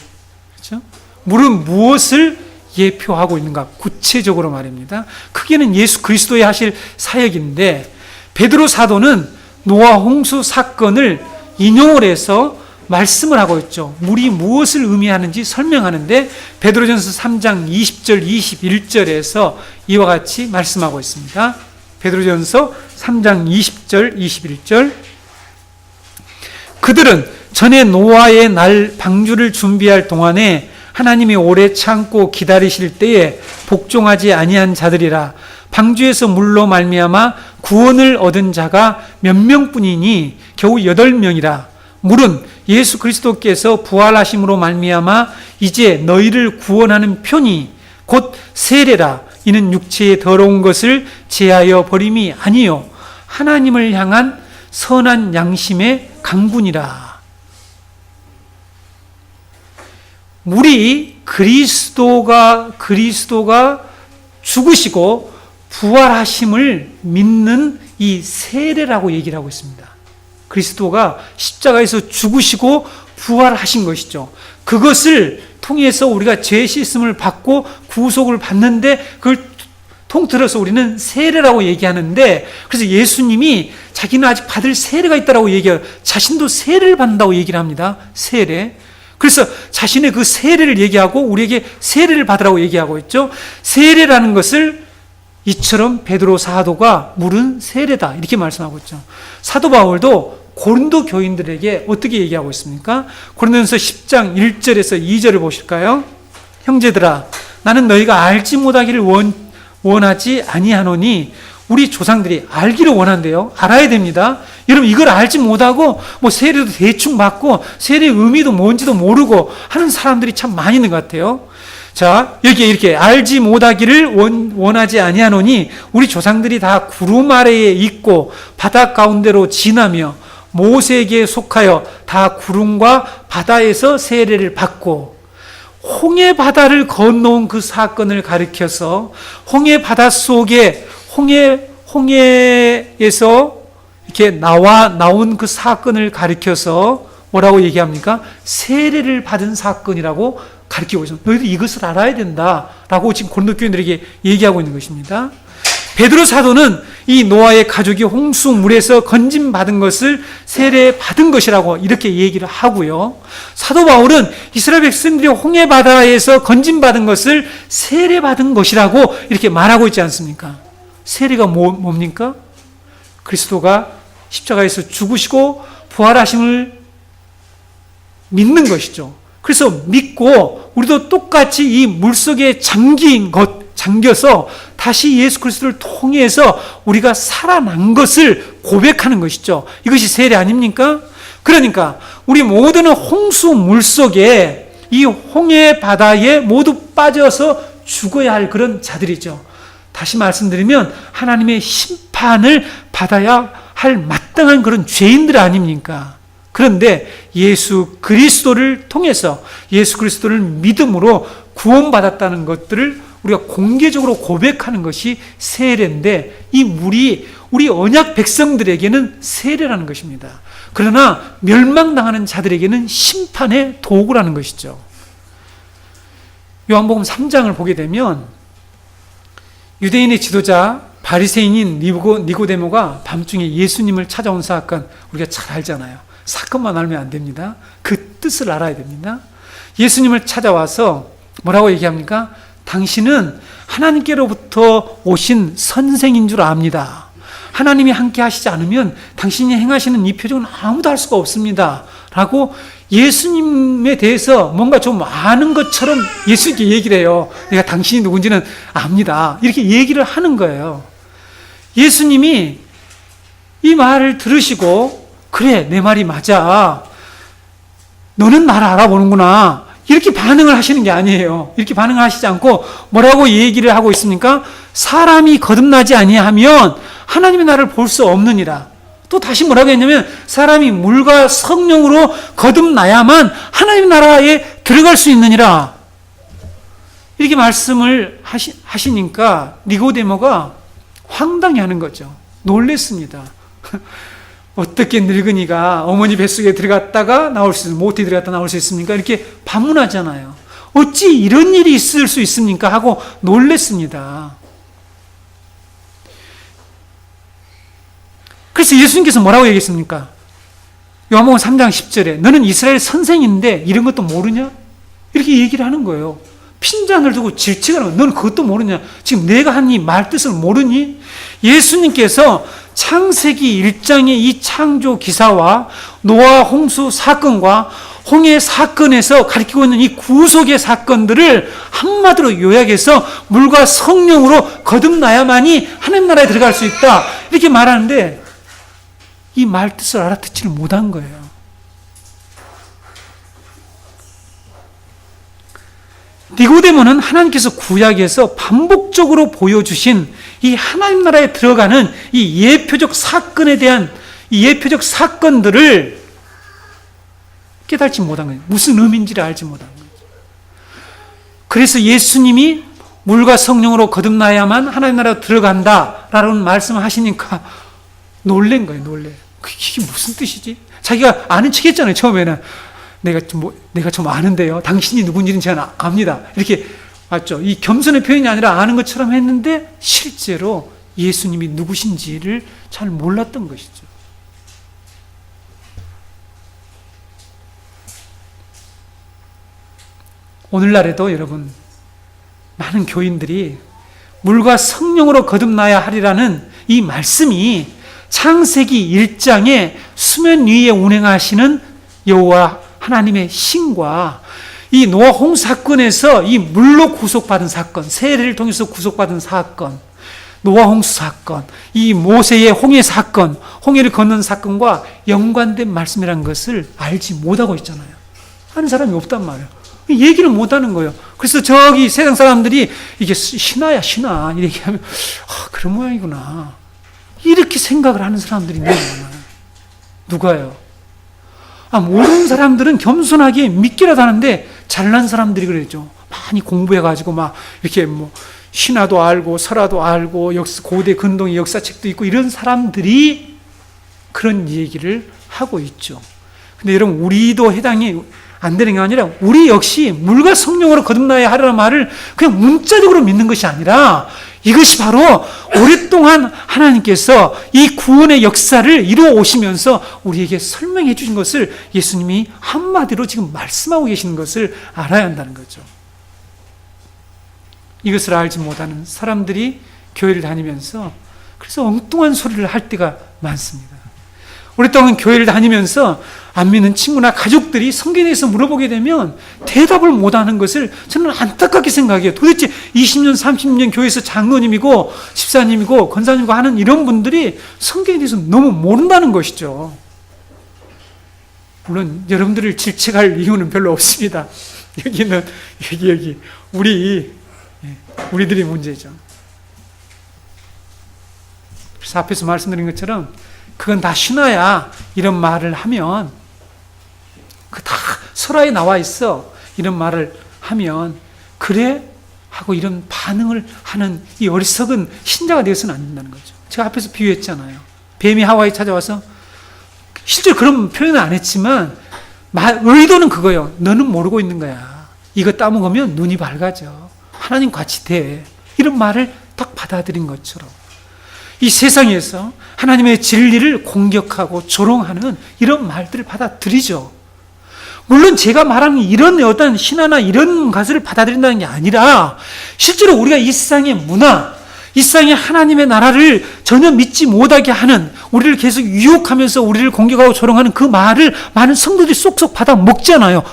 그렇죠? 물은 무엇을 예표하고 있는가? 구체적으로 말입니다. 크게는 예수 그리스도의 하실 사역인데, 베드로 사도는 노아 홍수 사건을 인용을 해서 말씀을 하고 있죠. 물이 무엇을 의미하는지 설명하는데 베드로전서 3장 20절 21절에서 이와 같이 말씀하고 있습니다. 베드로전서 3장 20절 21절, 그들은 전에 노아의 날 방주를 준비할 동안에 하나님이 오래 참고 기다리실 때에 복종하지 아니한 자들이라. 방주에서 물로 말미암아 구원을 얻은 자가 몇 명뿐이니 겨우 8명이라. 물은 예수 그리스도께서 부활하심으로 말미암아 이제 너희를 구원하는 편이 곧 세례라. 이는 육체의 더러운 것을 제하여 버림이 아니요 하나님을 향한 선한 양심의 강군이라. 물이 그리스도가 죽으시고 부활하심을 믿는 이 세례라고 얘기를 하고 있습니다. 그리스도가 십자가에서 죽으시고 부활하신 것이죠. 그것을 통해서 우리가 죄 씻음을 받고 구속을 받는데, 그걸 통틀어서 우리는 세례라고 얘기하는데, 그래서 예수님이 자기는 아직 받을 세례가 있다라고 얘기해요. 자신도 세례를 받는다고 얘기를 합니다. 세례. 그래서 자신의 그 세례를 얘기하고 우리에게 세례를 받으라고 얘기하고 있죠. 세례라는 것을 이처럼 베드로 사도가 물은 세례다 이렇게 말씀하고 있죠. 사도 바울도 고린도 교인들에게 어떻게 얘기하고 있습니까? 고린도전서 10장 1절에서 2절을 보실까요? 형제들아, 나는 너희가 알지 못하기를 원하지 아니하노니. 우리 조상들이 알기를 원한대요. 알아야 됩니다. 여러분, 이걸 알지 못하고 뭐 세례도 대충 받고 세례의 의미도 뭔지도 모르고 하는 사람들이 참 많이 있는 것 같아요. 자, 여기에 이렇게 알지 못하기를 원하지 아니하노니 우리 조상들이 다 구름 아래에 있고 바다 가운데로 지나며 모세에게 속하여 다 구름과 바다에서 세례를 받고, 홍해 바다를 건너온 그 사건을 가리켜서 홍해 바다 속에 홍해에서 이렇게 나온 그 사건을 가리켜서 뭐라고 얘기합니까? 세례를 받은 사건이라고 가르치고 있습니다. 너희들 이것을 알아야 된다라고 지금 고린도 교인들에게 얘기하고 있는 것입니다. 베드로 사도는 이 노아의 가족이 홍수물에서 건짐받은 것을 세례받은 것이라고 이렇게 얘기를 하고요. 사도 바울은 이스라엘 백성들이 홍해 바다에서 건짐받은 것을 세례받은 것이라고 이렇게 말하고 있지 않습니까? 세례가 뭡니까? 그리스도가 십자가에서 죽으시고 부활하심을 믿는 것이죠. 그래서 믿고 우리도 똑같이 이 물속에 잠겨서 다시 예수 그리스도를 통해서 우리가 살아난 것을 고백하는 것이죠. 이것이 세례 아닙니까? 그러니까 우리 모두는 홍수 물속에 이 홍해 바다에 모두 빠져서 죽어야 할 그런 자들이죠. 다시 말씀드리면 하나님의 심판을 받아야 할 마땅한 그런 죄인들 아닙니까? 그런데 예수 그리스도를 통해서 예수 그리스도를 믿음으로 구원받았다는 것들을 우리가 공개적으로 고백하는 것이 세례인데, 이 물이 우리 언약 백성들에게는 세례라는 것입니다. 그러나 멸망당하는 자들에게는 심판의 도구라는 것이죠. 요한복음 3장을 보게 되면 유대인의 지도자 바리새인인 니고데모가 밤중에 예수님을 찾아온 사건, 우리가 잘 알잖아요. 사건만 알면 안 됩니다. 그 뜻을 알아야 됩니다. 예수님을 찾아와서 뭐라고 얘기합니까? 당신은 하나님께로부터 오신 선생인 줄 압니다. 하나님이 함께 하시지 않으면 당신이 행하시는 이 표적은 아무도 할 수가 없습니다. 라고 예수님에 대해서 뭔가 좀 아는 것처럼 예수님께 얘기를 해요. 내가 당신이 누군지는 압니다. 이렇게 얘기를 하는 거예요. 예수님이 이 말을 들으시고, 그래, 내 말이 맞아. 너는 나를 알아보는구나. 이렇게 반응을 하시는 게 아니에요. 이렇게 반응을 하시지 않고 뭐라고 얘기를 하고 있습니까? 사람이 거듭나지 아니하면 하나님의 나라를 볼 수 없느니라. 또 다시 뭐라고 했냐면, 사람이 물과 성령으로 거듭나야만 하나님의 나라에 들어갈 수 있느니라. 이렇게 말씀을 하시니까 니고데모가 황당해 하는 거죠. 놀랬습니다. 어떻게 늙은이가 어머니 뱃속에 들어갔다가 나올 수 있습니까? 모태에 들어갔다 나올 수 있습니까? 이렇게 반문하잖아요. 어찌 이런 일이 있을 수 있습니까? 하고 놀랬습니다. 그래서 예수님께서 뭐라고 얘기했습니까? 요한복음 3장 10절에 너는 이스라엘 선생인데 이런 것도 모르냐? 이렇게 얘기를 하는 거예요. 핀잔을 두고 질책을 하는 거예요. 너는 그것도 모르냐? 지금 내가 한 이 말 뜻을 모르니? 예수님께서 창세기 1장의 이 창조 기사와 노아 홍수 사건과 홍해 사건에서 가리키고 있는 이 구속의 사건들을 한마디로 요약해서 물과 성령으로 거듭나야만이 하나님 나라에 들어갈 수 있다. 이렇게 말하는데 이 말 뜻을 알아듣지를 못한 거예요. 니고데모는 하나님께서 구약에서 반복적으로 보여주신 이 하나님 나라에 들어가는 이 예표적 사건에 대한 이 예표적 사건들을 깨닫지 못한 거예요. 무슨 의미인지를 알지 못한 거예요. 그래서 예수님이 물과 성령으로 거듭나야만 하나님 나라에 들어간다라는 말씀을 하시니까 놀란 거예요. 놀래. 이게 무슨 뜻이지? 자기가 아는 척 했잖아요. 처음에는. 내가 좀 아는데요. 당신이 누군지는 제가 압니다. 이렇게 맞죠? 이 겸손의 표현이 아니라 아는 것처럼 했는데 실제로 예수님이 누구신지를 잘 몰랐던 것이죠. 오늘날에도 여러분, 많은 교인들이 물과 성령으로 거듭나야 하리라는 이 말씀이 창세기 1장에 수면 위에 운행하시는 여호와 하나님의 신과 이 노아 홍수 사건에서 이 물로 구속받은 사건, 세례를 통해서 구속받은 사건, 노아 홍수 사건, 이 모세의 홍해 사건, 홍해를 건넌 사건과 연관된 말씀이라는 것을 알지 못하고 있잖아요. 하는 사람이 없단 말이에요. 얘기를 못하는 거예요. 그래서 저기 세상 사람들이 이게 신화야 신화 이렇게 하면 그런 모양이구나 이렇게 생각을 하는 사람들이 너무 많아요. 누가요? 모르는 사람들은 겸손하게 믿기라도 하는데 잘난 사람들이 그랬죠. 많이 공부해가지고 막 이렇게 뭐 신화도 알고 설화도 알고 고대 근동의 역사책도 있고 이런 사람들이 그런 얘기를 하고 있죠. 근데 여러분, 우리도 해당이 안 되는 게 아니라 우리 역시 물과 성령으로 거듭나야 하라는 말을 그냥 문자적으로 믿는 것이 아니라 이것이 바로 오랫동안 하나님께서 이 구원의 역사를 이루어 오시면서 우리에게 설명해 주신 것을 예수님이 한마디로 지금 말씀하고 계시는 것을 알아야 한다는 거죠. 이것을 알지 못하는 사람들이 교회를 다니면서 그래서 엉뚱한 소리를 할 때가 많습니다. 오랫동안 교회를 다니면서 안 믿는 친구나 가족들이 성경에 대해서 물어보게 되면 대답을 못하는 것을 저는 안타깝게 생각해요. 도대체 20년, 30년 교회에서 장로님이고 집사님이고 권사님이고 하는 이런 분들이 성경에 대해서 너무 모른다는 것이죠. 물론 여러분들을 질책할 이유는 별로 없습니다. 여기는 여기 우리들이 문제죠. 그래서 앞에서 말씀드린 것처럼 그건 다 신화야 이런 말을 하면 그 다 설화에 나와 있어 이런 말을 하면 그래 하고 이런 반응을 하는 이 어리석은 신자가 되어서는 안 된다는 거죠. 제가 앞에서 비유했잖아요. 뱀이 하와에 찾아와서 실제로 그런 표현은 안 했지만 의도는 그거예요. 너는 모르고 있는 거야. 이거 따먹으면 눈이 밝아져. 하나님 같이 돼. 이런 말을 딱 받아들인 것처럼 이 세상에서 하나님의 진리를 공격하고 조롱하는 이런 말들을 받아들이죠. 물론 제가 말하는 이런 어떤 신화나 이런 것을 받아들인다는 게 아니라 실제로 우리가 이 세상의 문화, 이 세상의 하나님의 나라를 전혀 믿지 못하게 하는, 우리를 계속 유혹하면서 우리를 공격하고 조롱하는 그 말을 많은 성도들이 쏙쏙 받아 먹잖아요.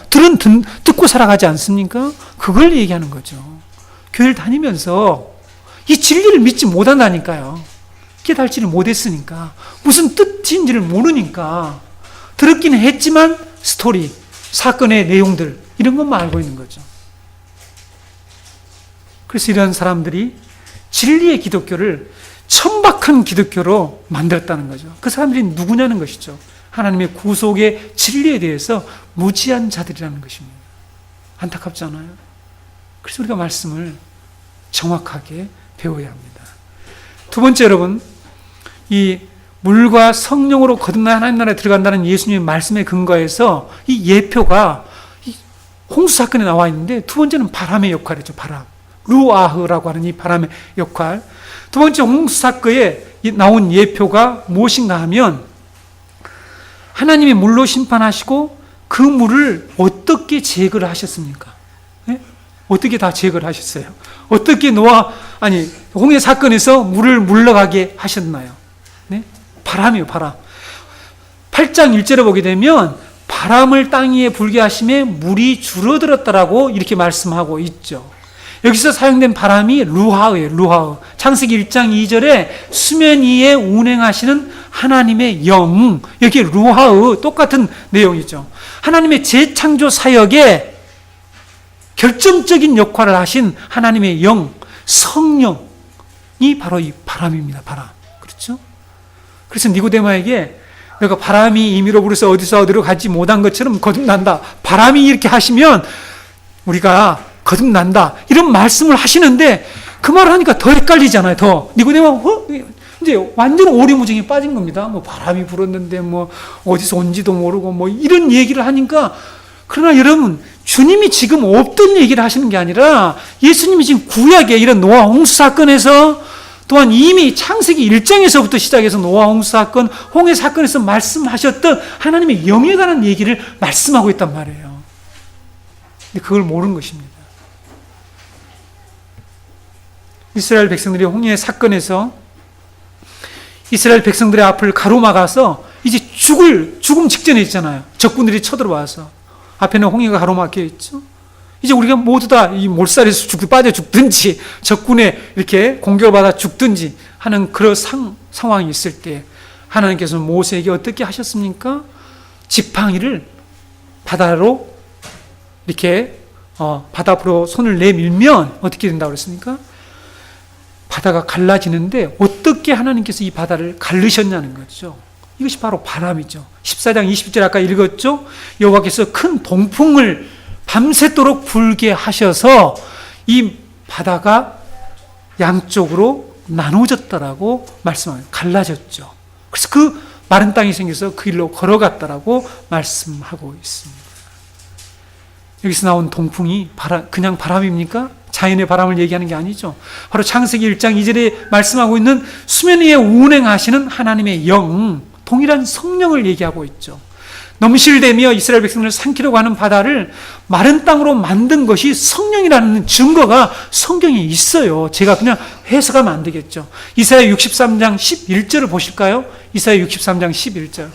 듣고 살아가지 않습니까? 그걸 얘기하는 거죠. 교회를 다니면서 이 진리를 믿지 못한다니까요. 깨달지를 못했으니까, 무슨 뜻인지를 모르니까, 들었기는 했지만 스토리, 사건의 내용들 이런 것만 알고 있는 거죠. 그래서 이런 사람들이 진리의 기독교를 천박한 기독교로 만들었다는 거죠. 그 사람들이 누구냐는 것이죠. 하나님의 구속의 진리에 대해서 무지한 자들이라는 것입니다. 안타깝지 않아요? 그래서 우리가 말씀을 정확하게 배워야 합니다. 두 번째, 여러분, 이 물과 성령으로 거듭나 하나님 나라에 들어간다는 예수님의 말씀에 근거해서 이 예표가 홍수 사건에 나와 있는데, 두 번째는 바람의 역할이죠. 바람. 루아흐라고 하는 이 바람의 역할. 두 번째 홍수 사건에 나온 예표가 무엇인가 하면, 하나님이 물로 심판하시고 그 물을 어떻게 제거를 하셨습니까? 네? 어떻게 다 제거를 하셨어요? 어떻게 홍해 사건에서 물을 물러가게 하셨나요? 네? 바람이에요, 바람. 8장 1절에 보게 되면 바람을 땅 위에 불게 하심에 물이 줄어들었다라고 이렇게 말씀하고 있죠. 여기서 사용된 바람이 루하흐예요, 루하흐. 창세기 1장 2절에 수면 위에 운행하시는 하나님의 영, 여기 루하흐, 똑같은 내용이죠. 하나님의 재창조 사역에 결정적인 역할을 하신 하나님의 영, 성령이 바로 이 바람입니다. 바람. 그렇죠? 그래서 니고데모에게 너가 바람이 임의로 불어서 어디서 어디로 가지 못한 것처럼 거듭난다. 바람이 이렇게 하시면 우리가 거듭난다. 이런 말씀을 하시는데 그 말을 하니까 더 헷갈리잖아요. 더. 니고데모 이제 완전 오리무중에 빠진 겁니다. 뭐 바람이 불었는데 뭐 어디서 온지도 모르고 뭐 이런 얘기를 하니까, 그러나 여러분, 주님이 지금 없던 얘기를 하시는 게 아니라 예수님이 지금 구약에 이런 노아 홍수 사건에서, 또한 이미 창세기 1장에서부터 시작해서 노아 홍수 사건, 홍해 사건에서 말씀하셨던 하나님의 영에 관한 얘기를 말씀하고 있단 말이에요. 근데 그걸 모르는 것입니다. 이스라엘 백성들이 홍해 사건에서 이스라엘 백성들의 앞을 가로막아서 이제 죽음 직전에 있잖아요. 적군들이 쳐들어와서 앞에는 홍해가 가로막혀 있죠. 이제 우리가 모두 다 이 몰살에서 빠져 죽든지 적군에 이렇게 공격을 받아 죽든지 하는 그런 상황이 있을 때 하나님께서 모세에게 어떻게 하셨습니까? 지팡이를 바다로 이렇게 바다 앞으로 손을 내밀면 어떻게 된다고 그랬습니까? 바다가 갈라지는데 어떻게 하나님께서 이 바다를 갈르셨냐는 거죠. 이것이 바로 바람이죠. 14장 20절 아까 읽었죠? 여호와께서 큰 동풍을 밤새도록 불게 하셔서 이 바다가 양쪽으로 나눠졌다라고 말씀합니다. 갈라졌죠. 그래서 그 마른 땅이 생겨서 그 길로 걸어갔다라고 말씀하고 있습니다. 여기서 나온 동풍이 그냥 바람입니까? 자연의 바람을 얘기하는 게 아니죠. 바로 창세기 1장 2절에 말씀하고 있는 수면 위에 운행하시는 하나님의 영, 동일한 성령을 얘기하고 있죠. 넘실대며 이스라엘 백성을 삼키려고 하는 바다를 마른 땅으로 만든 것이 성령이라는 증거가 성경에 있어요. 제가 그냥 해석하면 안 되겠죠. 이사야 63장 11절을 보실까요? 이사야 63장 11절.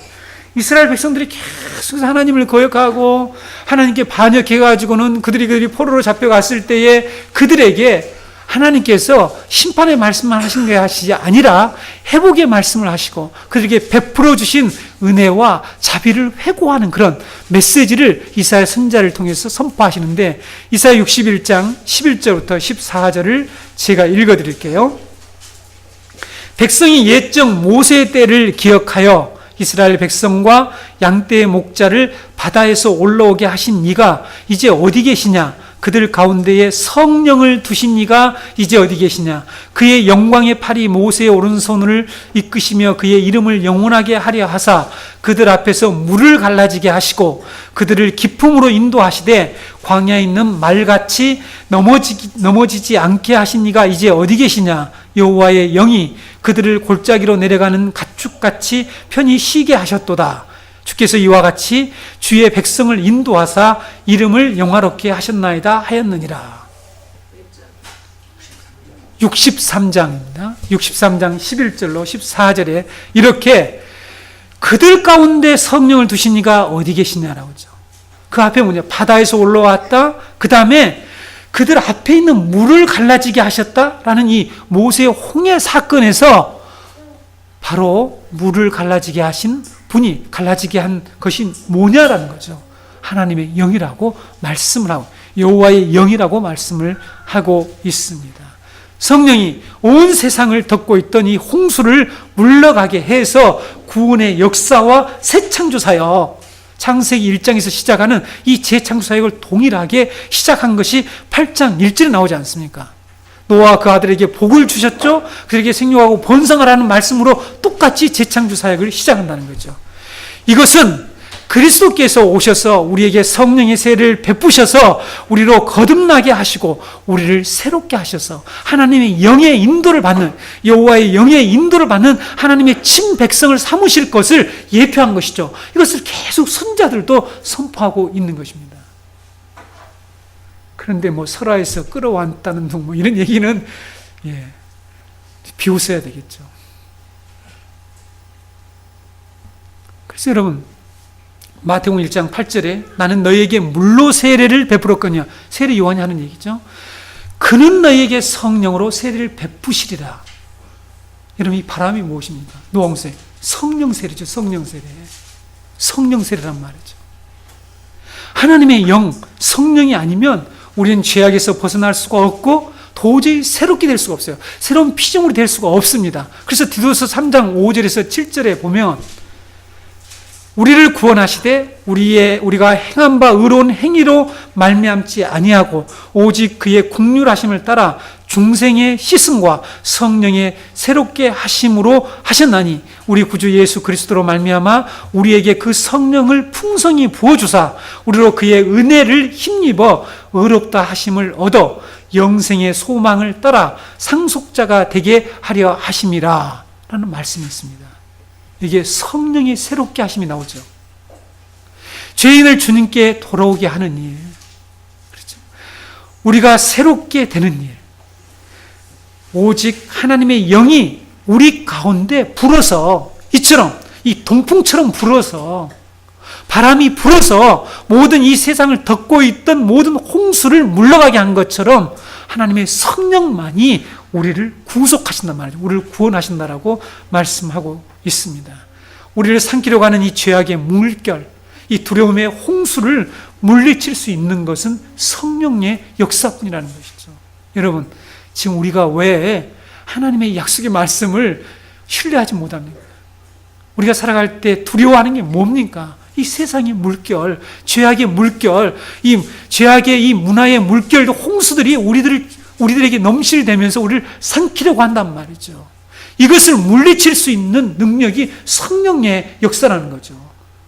이스라엘 백성들이 계속 하나님을 거역하고 하나님께 반역해가지고는 그들이 포로로 잡혀갔을 때에 그들에게 하나님께서 심판의 말씀만 하신 게 하시지 아니라 회복의 말씀을 하시고 그들에게 베풀어 주신 은혜와 자비를 회고하는 그런 메시지를 이사야 선지자를 통해서 선포하시는데, 이사야 61장 11절부터 14절을 제가 읽어드릴게요. 백성이 옛적 모세의 때를 기억하여 이스라엘 백성과 양떼의 목자를 바다에서 올라오게 하신 이가 이제 어디 계시냐? 그들 가운데에 성령을 두신 이가 이제 어디 계시냐? 그의 영광의 팔이 모세의 오른손을 이끄시며 그의 이름을 영원하게 하려 하사 그들 앞에서 물을 갈라지게 하시고 그들을 기품으로 인도하시되 광야에 있는 말같이 넘어지지 않게 하신 이가 이제 어디 계시냐? 여호와의 영이 그들을 골짜기로 내려가는 가축같이 편히 쉬게 하셨도다. 주께서 이와 같이 주의 백성을 인도하사 이름을 영화롭게 하셨나이다 하였느니라. 63장입니다. 63장 11절로 14절에 이렇게 그들 가운데 성령을 두신 이가 어디 계시냐라고 하죠. 그 앞에 뭐냐? 바다에서 올라왔다. 그 다음에 그들 앞에 있는 물을 갈라지게 하셨다라는 이 모세의 홍해 사건에서 바로 물을 갈라지게 하신 분이 갈라지게 한 것이 뭐냐라는 거죠. 하나님의 영이라고 말씀을 하고 여호와의 영이라고 말씀을 하고 있습니다. 성령이 온 세상을 덮고 있던 이 홍수를 물러가게 해서 구원의 역사와 새 창조사역, 창세기 1장에서 시작하는 이 재창조 사역을 동일하게 시작한 것이 8장 1절에 나오지 않습니까? 노아가 그 아들에게 복을 주셨죠. 그에게 생육하고 번성하라는 말씀으로 똑같이 재창조 사역을 시작한다는 거죠. 이것은 그리스도께서 오셔서 우리에게 성령의 세를 베푸셔서 우리로 거듭나게 하시고 우리를 새롭게 하셔서 하나님의 영의 인도를 받는, 여호와의 영의 인도를 받는 하나님의 친백성을 삼으실 것을 예표한 것이죠. 이것을 계속 선자들도 선포하고 있는 것입니다. 그런데 설화에서 끌어왔다는 등 이런 얘기는 비웃어야 되겠죠. 그래서 여러분, 마태복음 1장 8절에 나는 너희에게 물로 세례를 베풀었거니와, 세례 요한이 하는 얘기죠. 그는 너희에게 성령으로 세례를 베푸시리라. 여러분, 이 바람이 무엇입니까? 노홍세, 성령 세례죠. 성령 세례. 성령 세례란 말이죠. 하나님의 영, 성령이 아니면 우리는 죄악에서 벗어날 수가 없고 도저히 새롭게 될 수가 없어요. 새로운 피조물이 될 수가 없습니다. 그래서 디도서 3장 5절에서 7절에 보면 우리를 구원하시되 우리가 행한 바 의로운 행위로 말미암지 아니하고 오직 그의 긍휼하심을 따라 중생의 씻음과 성령의 새롭게 하심으로 하셨나니 우리 구주 예수 그리스도로 말미암아 우리에게 그 성령을 풍성히 부어주사 우리로 그의 은혜를 힘입어 의롭다 하심을 얻어 영생의 소망을 따라 상속자가 되게 하려 하심이라 라는 말씀이 있습니다. 이게 성령의 새롭게 하심이 나오죠. 죄인을 주님께 돌아오게 하는 일, 그렇죠? 우리가 새롭게 되는 일, 오직 하나님의 영이 우리 가운데 불어서 이처럼 이 동풍처럼 불어서 바람이 불어서 모든 이 세상을 덮고 있던 모든 홍수를 물러가게 한 것처럼 하나님의 성령만이 우리를 구속하신단 말이죠. 우리를 구원하신다라고 말씀하고 있습니다. 우리를 삼키려고 하는 이 죄악의 물결, 이 두려움의 홍수를 물리칠 수 있는 것은 성령의 역사뿐이라는 것이죠. 여러분, 지금 우리가 왜 하나님의 약속의 말씀을 신뢰하지 못합니까? 우리가 살아갈 때 두려워하는 게 뭡니까? 이 세상의 물결, 죄악의 물결, 이 죄악의 이 문화의 물결, 홍수들이 우리들에게 넘실대면서 우리를 삼키려고 한단 말이죠. 이것을 물리칠 수 있는 능력이 성령의 역사라는 거죠.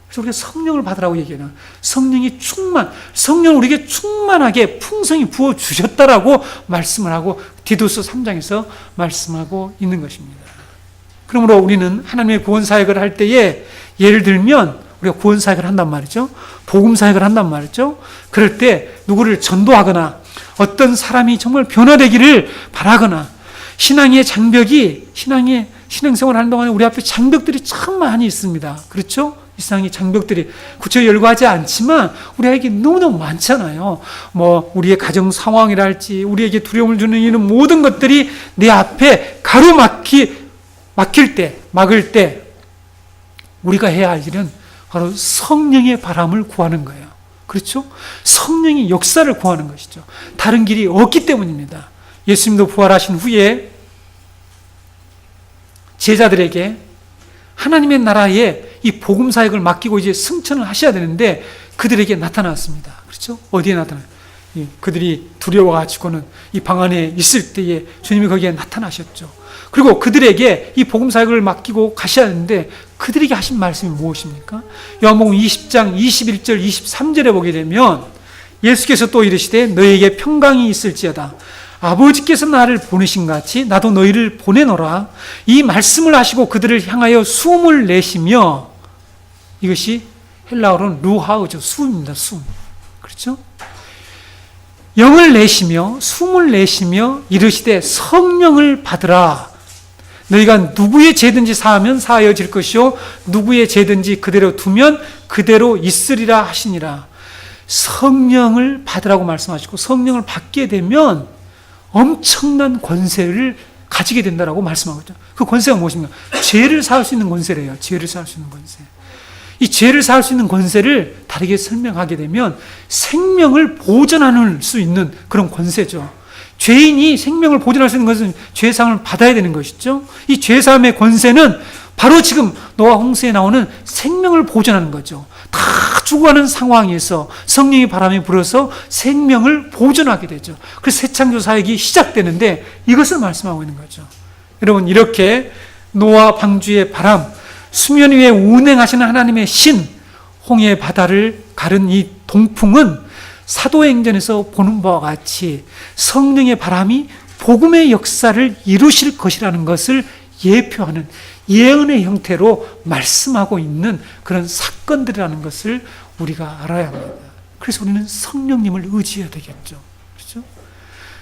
그래서 우리가 성령을 받으라고 얘기해요. 성령 우리에게 충만하게 풍성히 부어주셨다라고 말씀을 하고 디도서 3장에서 말씀하고 있는 것입니다. 그러므로 우리는 하나님의 구원사역을 할 때에 예를 들면 우리가 구원사역을 한단 말이죠. 복음사역을 한단 말이죠. 그럴 때 누구를 전도하거나 어떤 사람이 정말 변화되기를 바라거나 신앙의 장벽이 신앙생활을 하는 동안에 우리 앞에 장벽들이 참 많이 있습니다. 그렇죠? 이 세상의 장벽들이 구체적으로 열거하지 않지만 우리에게 너무너무 많잖아요. 우리의 가정 상황이랄지 우리에게 두려움을 주는 이런 모든 것들이 내 앞에 막을 때 우리가 해야 할 일은 바로 성령의 바람을 구하는 거예요. 그렇죠? 성령의 역사를 구하는 것이죠. 다른 길이 없기 때문입니다. 예수님도 부활하신 후에 제자들에게 하나님의 나라에 이 복음 사역을 맡기고 이제 승천을 하셔야 되는데 그들에게 나타났습니다. 그렇죠? 어디에 나타나요? 그들이 두려워가지고는 이 방 안에 있을 때에 주님이 거기에 나타나셨죠. 그리고 그들에게 이 복음 사역을 맡기고 가셔야 하는데 그들에게 하신 말씀이 무엇입니까? 요한복음 20장 21절 23절에 보게 되면 예수께서 또 이르시되 너희에게 평강이 있을지어다. 아버지께서 나를 보내신 같이 나도 너희를 보내노라. 이 말씀을 하시고 그들을 향하여 숨을 내쉬며, 이것이 헬라어로는 루하우죠. 숨입니다. 숨. 그렇죠? 영을 내쉬며 숨을 내쉬며 이르시되 성령을 받으라. 너희가 누구의 죄든지 사하면 사하여질 것이요 누구의 죄든지 그대로 두면 그대로 있으리라 하시니라. 성령을 받으라고 말씀하시고 성령을 받게 되면 엄청난 권세를 가지게 된다라고 말씀하고 있죠. 그 권세가 무엇입니까? 죄를 사할 수 있는 권세래요. 죄를 사할 수 있는 권세. 이 죄를 사할 수 있는 권세를 다르게 설명하게 되면 생명을 보존할 수 있는 그런 권세죠. 죄인이 생명을 보존할 수 있는 것은 죄사함을 받아야 되는 것이죠. 이 죄사함의 권세는 바로 지금 노아 홍수에 나오는 생명을 보존하는 거죠. 다 죽어가는 상황에서 성령의 바람이 불어서 생명을 보존하게 되죠. 그래서 새창조 사역이 시작되는데 이것을 말씀하고 있는 거죠. 여러분, 이렇게 노아 방주의 바람, 수면 위에 운행하시는 하나님의 신, 홍해 바다를 가른 이 동풍은 사도행전에서 보는 바와 같이 성령의 바람이 복음의 역사를 이루실 것이라는 것을 예표하는 예언의 형태로 말씀하고 있는 그런 사건들이라는 것을 우리가 알아야 합니다. 그래서 우리는 성령님을 의지해야 되겠죠. 그렇죠?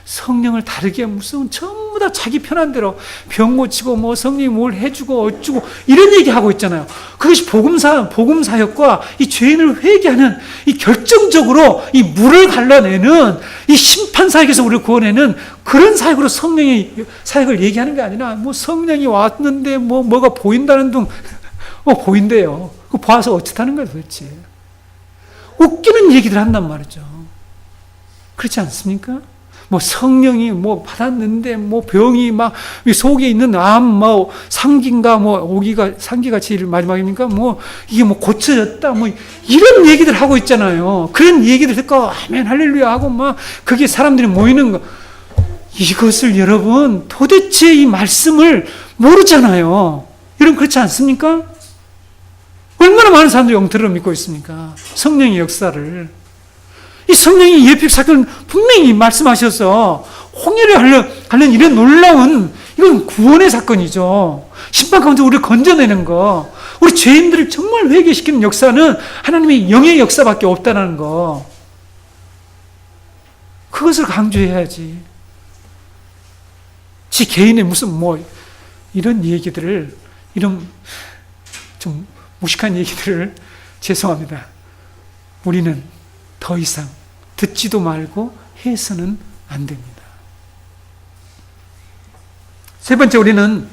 성령을 다르게 무슨 전부 다 자기 편한 대로 병 고치고 뭐 성령이 뭘 해주고 어쩌고 이런 얘기하고 있잖아요. 그것이 복음사역과 이 죄인을 회개하는 이 결정적으로 이 물을 갈라내는 이 심판사역에서 우리를 구원내는 그런 사역으로 성령의 사역을 얘기하는 게 아니라 뭐 성령이 왔는데 뭐가 보인다는 둥 보인대요. 그거 봐서 어쩌다는 거예요 도대체. 웃기는 얘기들 한단 말이죠. 그렇지 않습니까? 뭐 성령이 뭐 받았는데 뭐 병이 막 속에 있는 암 뭐 상기인가 뭐 오기가 상기가 제일 마지막입니까? 뭐 이게 뭐 고쳐졌다 뭐 이런 얘기들 하고 있잖아요. 그런 얘기들 듣고 아멘 할렐루야 하고 막 그게 사람들이 모이는 거. 이것을 여러분 도대체 이 말씀을 모르잖아요. 여러분 그렇지 않습니까? 얼마나 많은 사람들이 영태를 믿고 있습니까? 성령의 역사를. 이 성령이 예픽 사건을 분명히 말씀하셔서 홍해를 하는 이런 놀라운 이건 구원의 사건이죠. 심판 가운데 우리를 건져내는 거, 우리 죄인들을 정말 회개시키는 역사는 하나님의 영의 역사밖에 없다는 거. 그것을 강조해야지. 지 개인의 무슨 뭐 이런 얘기들을 이런 좀 무식한 얘기들을 죄송합니다. 우리는 더 이상 듣지도 말고 해서는 안 됩니다. 세 번째, 우리는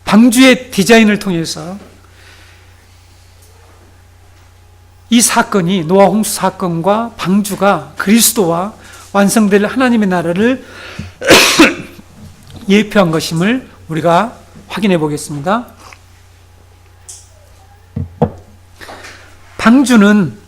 방주의 디자인을 통해서 이 사건이 노아 홍수 사건과 방주가 그리스도와 완성될 하나님의 나라를 예표한 것임을 우리가 확인해 보겠습니다. 방주는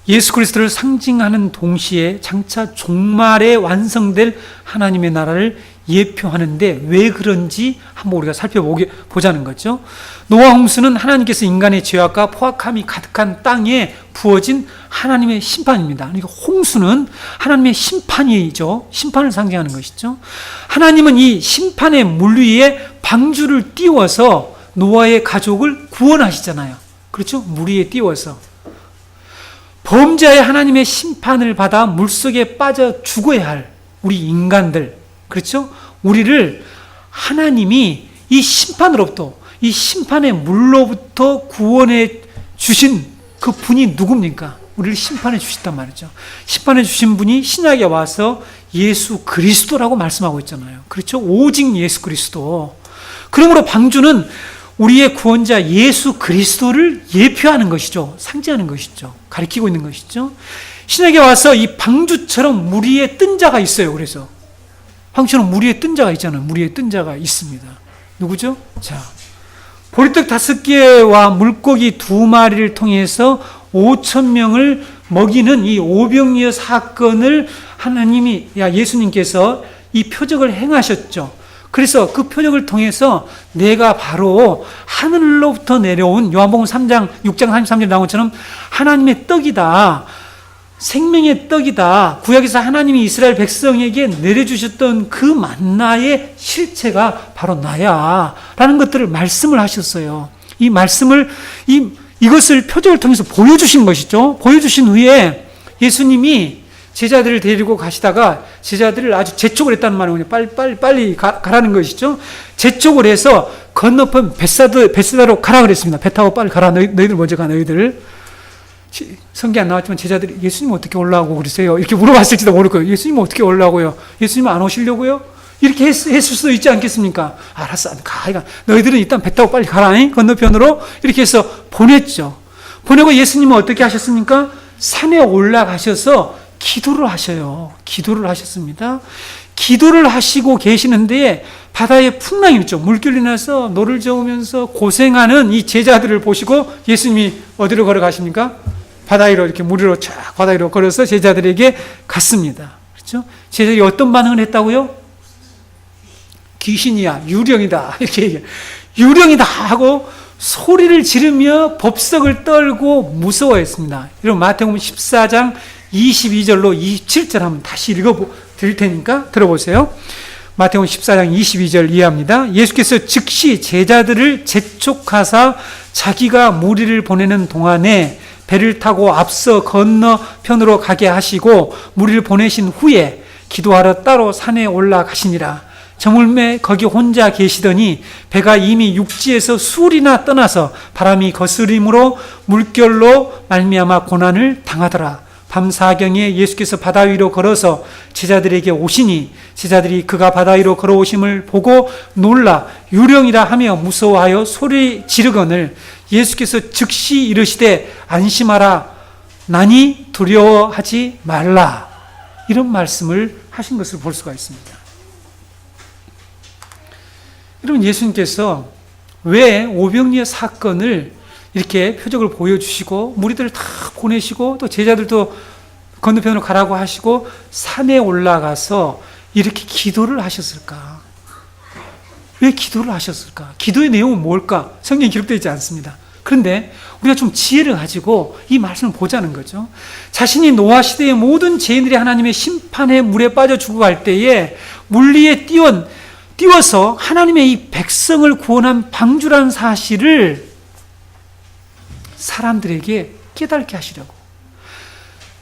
예수 그리스도를 상징하는 동시에 장차 종말에 완성될 하나님의 나라를 예표하는데 왜 그런지 한번 우리가 살펴보자는 거죠. 노아 홍수는 하나님께서 인간의 죄악과 포악함이 가득한 땅에 부어진 하나님의 심판입니다. 그러니까 홍수는 하나님의 심판이죠. 심판을 상징하는 것이죠. 하나님은 이 심판의 물 위에 방주를 띄워서 노아의 가족을 구원하시잖아요. 그렇죠? 물 위에 띄워서. 범죄의 하나님의 심판을 받아 물속에 빠져 죽어야 할 우리 인간들, 그렇죠? 우리를 하나님이 이 심판으로부터, 이 심판의 물로부터 구원해 주신 그 분이 누굽니까? 우리를 심판해 주셨단 말이죠. 심판해 주신 분이 신약에 와서 예수 그리스도라고 말씀하고 있잖아요. 그렇죠? 오직 예수 그리스도. 그러므로 방주는 우리의 구원자 예수 그리스도를 예표하는 것이죠. 상징하는 것이죠. 가리키고 있는 것이죠. 신약에 와서 이 방주처럼 물 위에 뜬 자가 있어요. 그래서 방주처럼 물 위에 뜬 자가 있잖아요. 물 위에 뜬 자가 있습니다. 누구죠? 자, 보리떡 5개와 물고기 2마리를 통해서 5천 명을 먹이는 이 오병이어 사건을 예수님께서 이 표적을 행하셨죠. 그래서 그 표적을 통해서 내가 바로 하늘로부터 내려온 요한복음 3장 6장 33절에 나온 것처럼 하나님의 떡이다. 생명의 떡이다. 구약에서 하나님이 이스라엘 백성에게 내려주셨던 그 만나의 실체가 바로 나야. 라는 것들을 말씀을 하셨어요. 이 말씀을, 이것을 표적을 통해서 보여주신 것이죠. 보여주신 후에 예수님이 제자들을 데리고 가시다가 제자들을 아주 재촉을 했다는 말이군요. 빨리 가라는 것이죠. 재촉을 해서 건너편 벳사다로 가라 그랬습니다. 배 타고 빨리 가라. 너희들 먼저 가, 너희들. 성경 안 나왔지만 제자들이 예수님 어떻게 올라오고 그러세요? 이렇게 물어봤을지도 모를 거예요. 예수님 어떻게 올라오고요? 예수님 안 오시려고요? 이렇게 했을 수도 있지 않겠습니까? 알았어, 가. 너희들은 일단 배 타고 빨리 가라. 건너편으로. 이렇게 해서 보냈죠. 보내고 예수님은 어떻게 하셨습니까? 산에 올라가셔서 기도를 하셔요. 기도를 하셨습니다. 기도를 하시고 계시는데 바다에 풍랑이 있죠. 물결이 나서 노를 저으면서 고생하는 이 제자들을 보시고 예수님이 어디로 걸어가십니까? 바다 위로 이렇게 물 위로 쫙 바다 위로 걸어서 제자들에게 갔습니다. 그렇죠? 제자들이 어떤 반응을 했다고요? 귀신이야, 유령이다. 이렇게 얘기해요. 유령이다 하고 소리를 지르며 법석을 떨고 무서워했습니다. 여러분 마태복음 14장 22절로 27절 한번 다시 읽어드릴 테니까 들어보세요. 마태복음 14장 22절 이해합니다. 예수께서 즉시 제자들을 재촉하사 자기가 무리를 보내는 동안에 배를 타고 앞서 건너편으로 가게 하시고 무리를 보내신 후에 기도하러 따로 산에 올라가시니라. 저물매 거기 혼자 계시더니 배가 이미 육지에서 수리나 떠나서 바람이 거스림으로 물결로 말미암아 고난을 당하더라. 밤사경에 예수께서 바다 위로 걸어서 제자들에게 오시니 제자들이 그가 바다 위로 걸어오심을 보고 놀라 유령이라 하며 무서워하여 소리 지르거늘 예수께서 즉시 이르시되 안심하라 나니 두려워하지 말라. 이런 말씀을 하신 것을 볼 수가 있습니다. 여러분 예수님께서 왜 오병이어 사건을 이렇게 표적을 보여주시고 무리들을 다 보내시고 또 제자들도 건너편으로 가라고 하시고 산에 올라가서 이렇게 기도를 하셨을까? 왜 기도를 하셨을까? 기도의 내용은 뭘까? 성경에 기록되어 있지 않습니다. 그런데 우리가 좀 지혜를 가지고 이 말씀을 보자는 거죠. 자신이 노아 시대의 모든 죄인들이 하나님의 심판의 물에 빠져 죽어갈 때에 물 위에 띄워서 하나님의 이 백성을 구원한 방주라는 사실을 사람들에게 깨닫게 하시려고.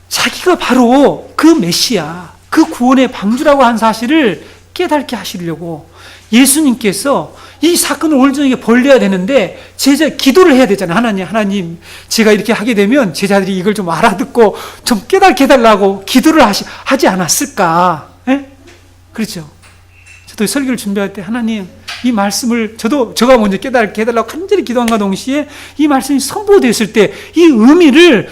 자기가 바로 그 메시아, 그 구원의 방주라고 한 사실을 깨닫게 하시려고 예수님께서 이 사건을 오늘 저녁에 벌려야 되는데 기도를 해야 되잖아요. 하나님, 제가 이렇게 하게 되면 제자들이 이걸 좀 알아듣고 좀 깨닫게 해달라고 기도를 하지 않았을까? 예? 그렇죠. 저도 설교를 준비할 때 하나님 이 말씀을 저가 먼저 깨닫게 해달라고 간절히 기도한과 동시에 이 말씀이 선포됐을 때 이 의미를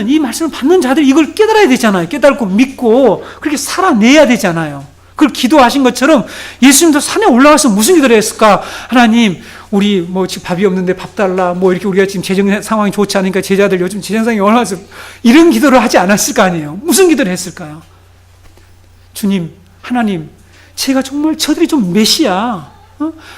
이 말씀을 받는 자들이 이걸 깨달아야 되잖아요. 깨닫고 믿고 그렇게 살아내야 되잖아요. 그걸 기도하신 것처럼 예수님도 산에 올라가서 무슨 기도를 했을까? 하나님, 우리 지금 밥이 없는데 밥 달라. 이렇게 우리가 지금 재정 상황이 좋지 않으니까 제자들 요즘 재정 상황이 얼마나 이런 기도를 하지 않았을 거 아니에요. 무슨 기도를 했을까요? 주님, 하나님, 저들이 좀 메시아.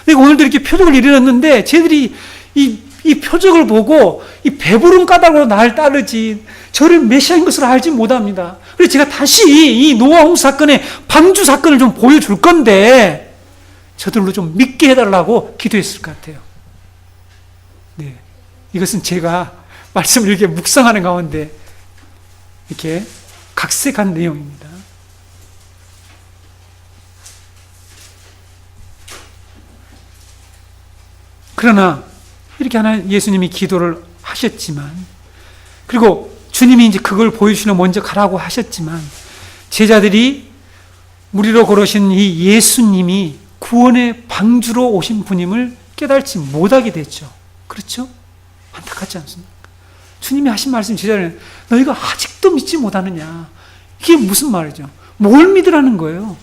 내가 오늘도 이렇게 표적을 이루었는데 쟤들이 이 표적을 보고 이 배부른 까닭으로 나를 따르지 저를 메시아인 것을 알지 못합니다. 그래서 제가 다시 이 노아 홍수 사건의 방주 사건을 좀 보여줄 건데 저들로 좀 믿게 해달라고 기도했을 것 같아요. 네, 이것은 제가 말씀을 이렇게 묵상하는 가운데 이렇게 각색한 내용입니다. 그러나 이렇게 예수님이 기도를 하셨지만 그리고 주님이 이제 그걸 보여주시려 먼저 가라고 하셨지만 제자들이 무리로 걸으신 이 예수님이 구원의 방주로 오신 분임을 깨달지 못하게 됐죠. 그렇죠? 안타깝지 않습니까? 주님이 하신 말씀 제자들은 너희가 아직도 믿지 못하느냐. 이게 무슨 말이죠? 뭘 믿으라는 거예요?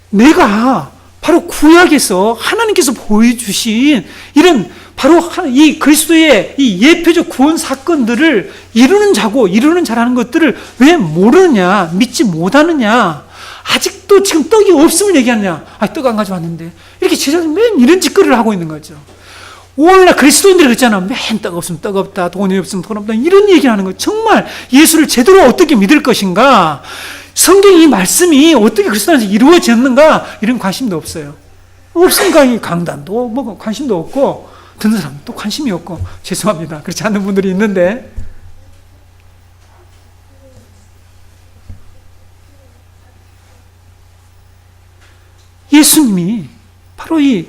내가 바로 구약에서 하나님께서 보여주신 이런 바로 이 그리스도의 이 예표적 구원 사건들을 이루는 자라는 것들을 왜 모르느냐, 믿지 못하느냐, 아직도 지금 떡이 없음을 얘기하느냐, 떡 안 가져왔는데, 이렇게 제자들이 맨 이런 짓거리를 하고 있는 거죠. 오늘날 그리스도인들이 그랬잖아. 맨 떡 없으면 떡 없다, 돈이 없으면 돈 없다, 이런 얘기를 하는 거예요. 정말 예수를 제대로 어떻게 믿을 것인가, 성경의 이 말씀이 어떻게 그리스도인에서 이루어졌는가, 이런 관심도 없어요. 없으니까 이 강단도 뭐 관심도 없고, 듣는 사람도 관심이 없고, 죄송합니다. 그렇지 않은 분들이 있는데, 예수님이 바로 이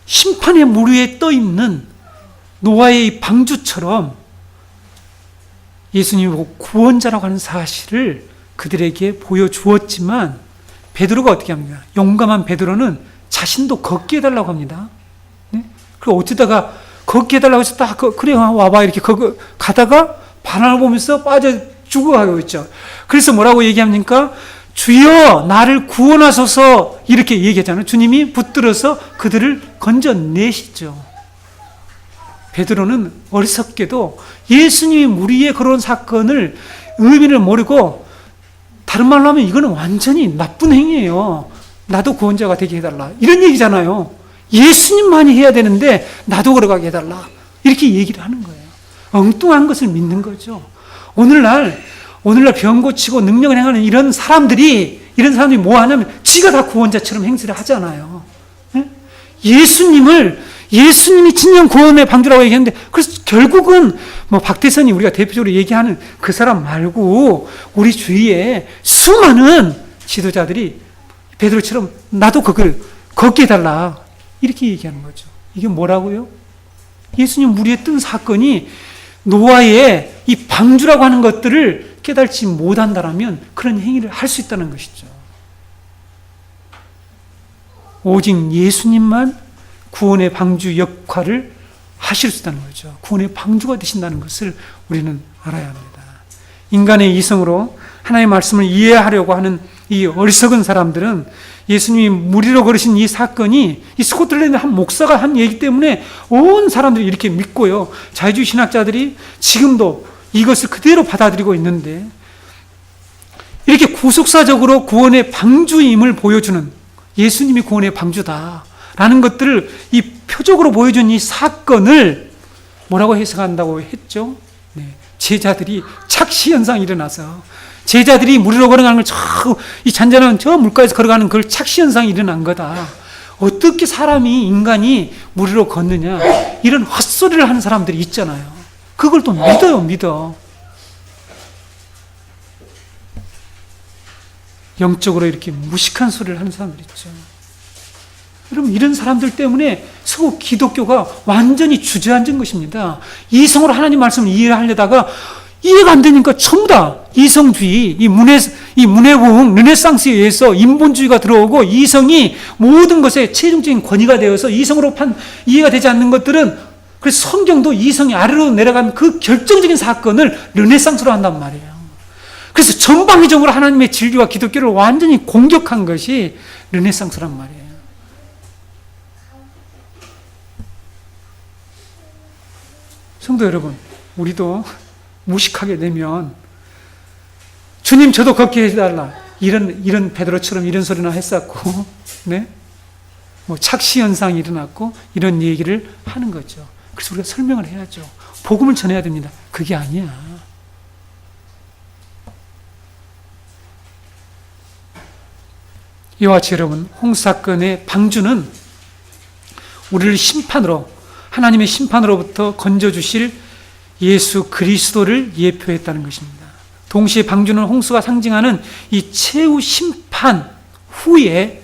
심판의 물 위에 떠 있는 노아의 방주처럼 예수님이 구원자라고 하는 사실을 그들에게 보여주었지만, 베드로가 어떻게 합니까? 용감한 베드로는 자신도 걷게 해달라고 합니다. 네? 그리고 어쩌다가 걷게 해달라고 해서 딱 그래 와봐 이렇게 가다가 바람을 보면서 빠져 죽어가고 있죠. 그래서 뭐라고 얘기합니까? 주여 나를 구원하소서, 이렇게 얘기하잖아요. 주님이 붙들어서 그들을 건져내시죠. 베드로는 어리석게도 예수님이 물 위에 걸어온 사건을 의미를 모르고, 다른 말로 하면 이거는 완전히 나쁜 행위예요. 나도 구원자가 되게 해달라, 이런 얘기잖아요. 예수님만이 해야 되는데 나도 걸어가게 해달라, 이렇게 얘기를 하는 거예요. 엉뚱한 것을 믿는 거죠. 오늘날 병 고치고 능력을 행하는 이런 사람들이 뭐 하냐면 지가 다 구원자처럼 행세를 하잖아요. 예수님이 진정 구원의 방주라고 얘기했는데, 그래서 결국은 뭐 박대선이 우리가 대표적으로 얘기하는 그 사람 말고 우리 주위에 수많은 지도자들이 베드로처럼 나도 그걸 걷게 해달라, 이렇게 얘기하는 거죠. 이게 뭐라고요? 예수님 물 위에 뜬 사건이 노아의 이 방주라고 하는 것들을 깨달지 못한다라면 그런 행위를 할 수 있다는 것이죠. 오직 예수님만 구원의 방주 역할을 하실 수 있다는 거죠. 구원의 방주가 되신다는 것을 우리는 알아야 합니다. 인간의 이성으로 하나님의 말씀을 이해하려고 하는 이 어리석은 사람들은 예수님이 물 위로 걸으신 이 사건이 이 스코틀랜드 한 목사가 한 얘기 때문에 온 사람들이 이렇게 믿고요. 자유주의 신학자들이 지금도 이것을 그대로 받아들이고 있는데, 이렇게 구속사적으로 구원의 방주임을 보여주는, 예수님이 구원의 방주다라는 것들을 이 표적으로 보여준 이 사건을 뭐라고 해석한다고 했죠? 네, 제자들이 착시 현상이 일어나서, 제자들이 물 위로 걸어가는 걸 이 잔잔한 저 물가에서 걸어가는 그 착시 현상이 일어난 거다. 어떻게 인간이 물 위로 걷느냐, 이런 헛소리를 하는 사람들이 있잖아요. 그걸 또 믿어. 영적으로 이렇게 무식한 소리를 하는 사람들 있죠. 여러분, 이런 사람들 때문에 서구 기독교가 완전히 주저앉은 것입니다. 이성으로 하나님 말씀을 이해하려다가 이해가 안 되니까 전부 다 이성주의, 이 문해부흥, 르네상스에 의해서 인본주의가 들어오고, 이성이 모든 것에 최종적인 권위가 되어서 이성으로 이해가 되지 않는 것들은, 그래서 성경도 이성이 아래로 내려간 그 결정적인 사건을 르네상스로 한단 말이에요. 그래서 전방위적으로 하나님의 진리와 기독교를 완전히 공격한 것이 르네상스란 말이에요. 성도 여러분, 우리도 무식하게 되면 주님 저도 걷게 해달라, 이런 베드로처럼 이런 소리나 했었고, 네? 뭐 착시 현상이 일어났고, 이런 얘기를 하는 거죠. 그래서 우리가 설명을 해야죠. 복음을 전해야 됩니다. 그게 아니야. 이와 같이 여러분, 홍수 사건의 방주는 우리를 하나님의 심판으로부터 건져주실 예수 그리스도를 예표했다는 것입니다. 동시에 방주는 홍수가 상징하는 이 최후 심판 후에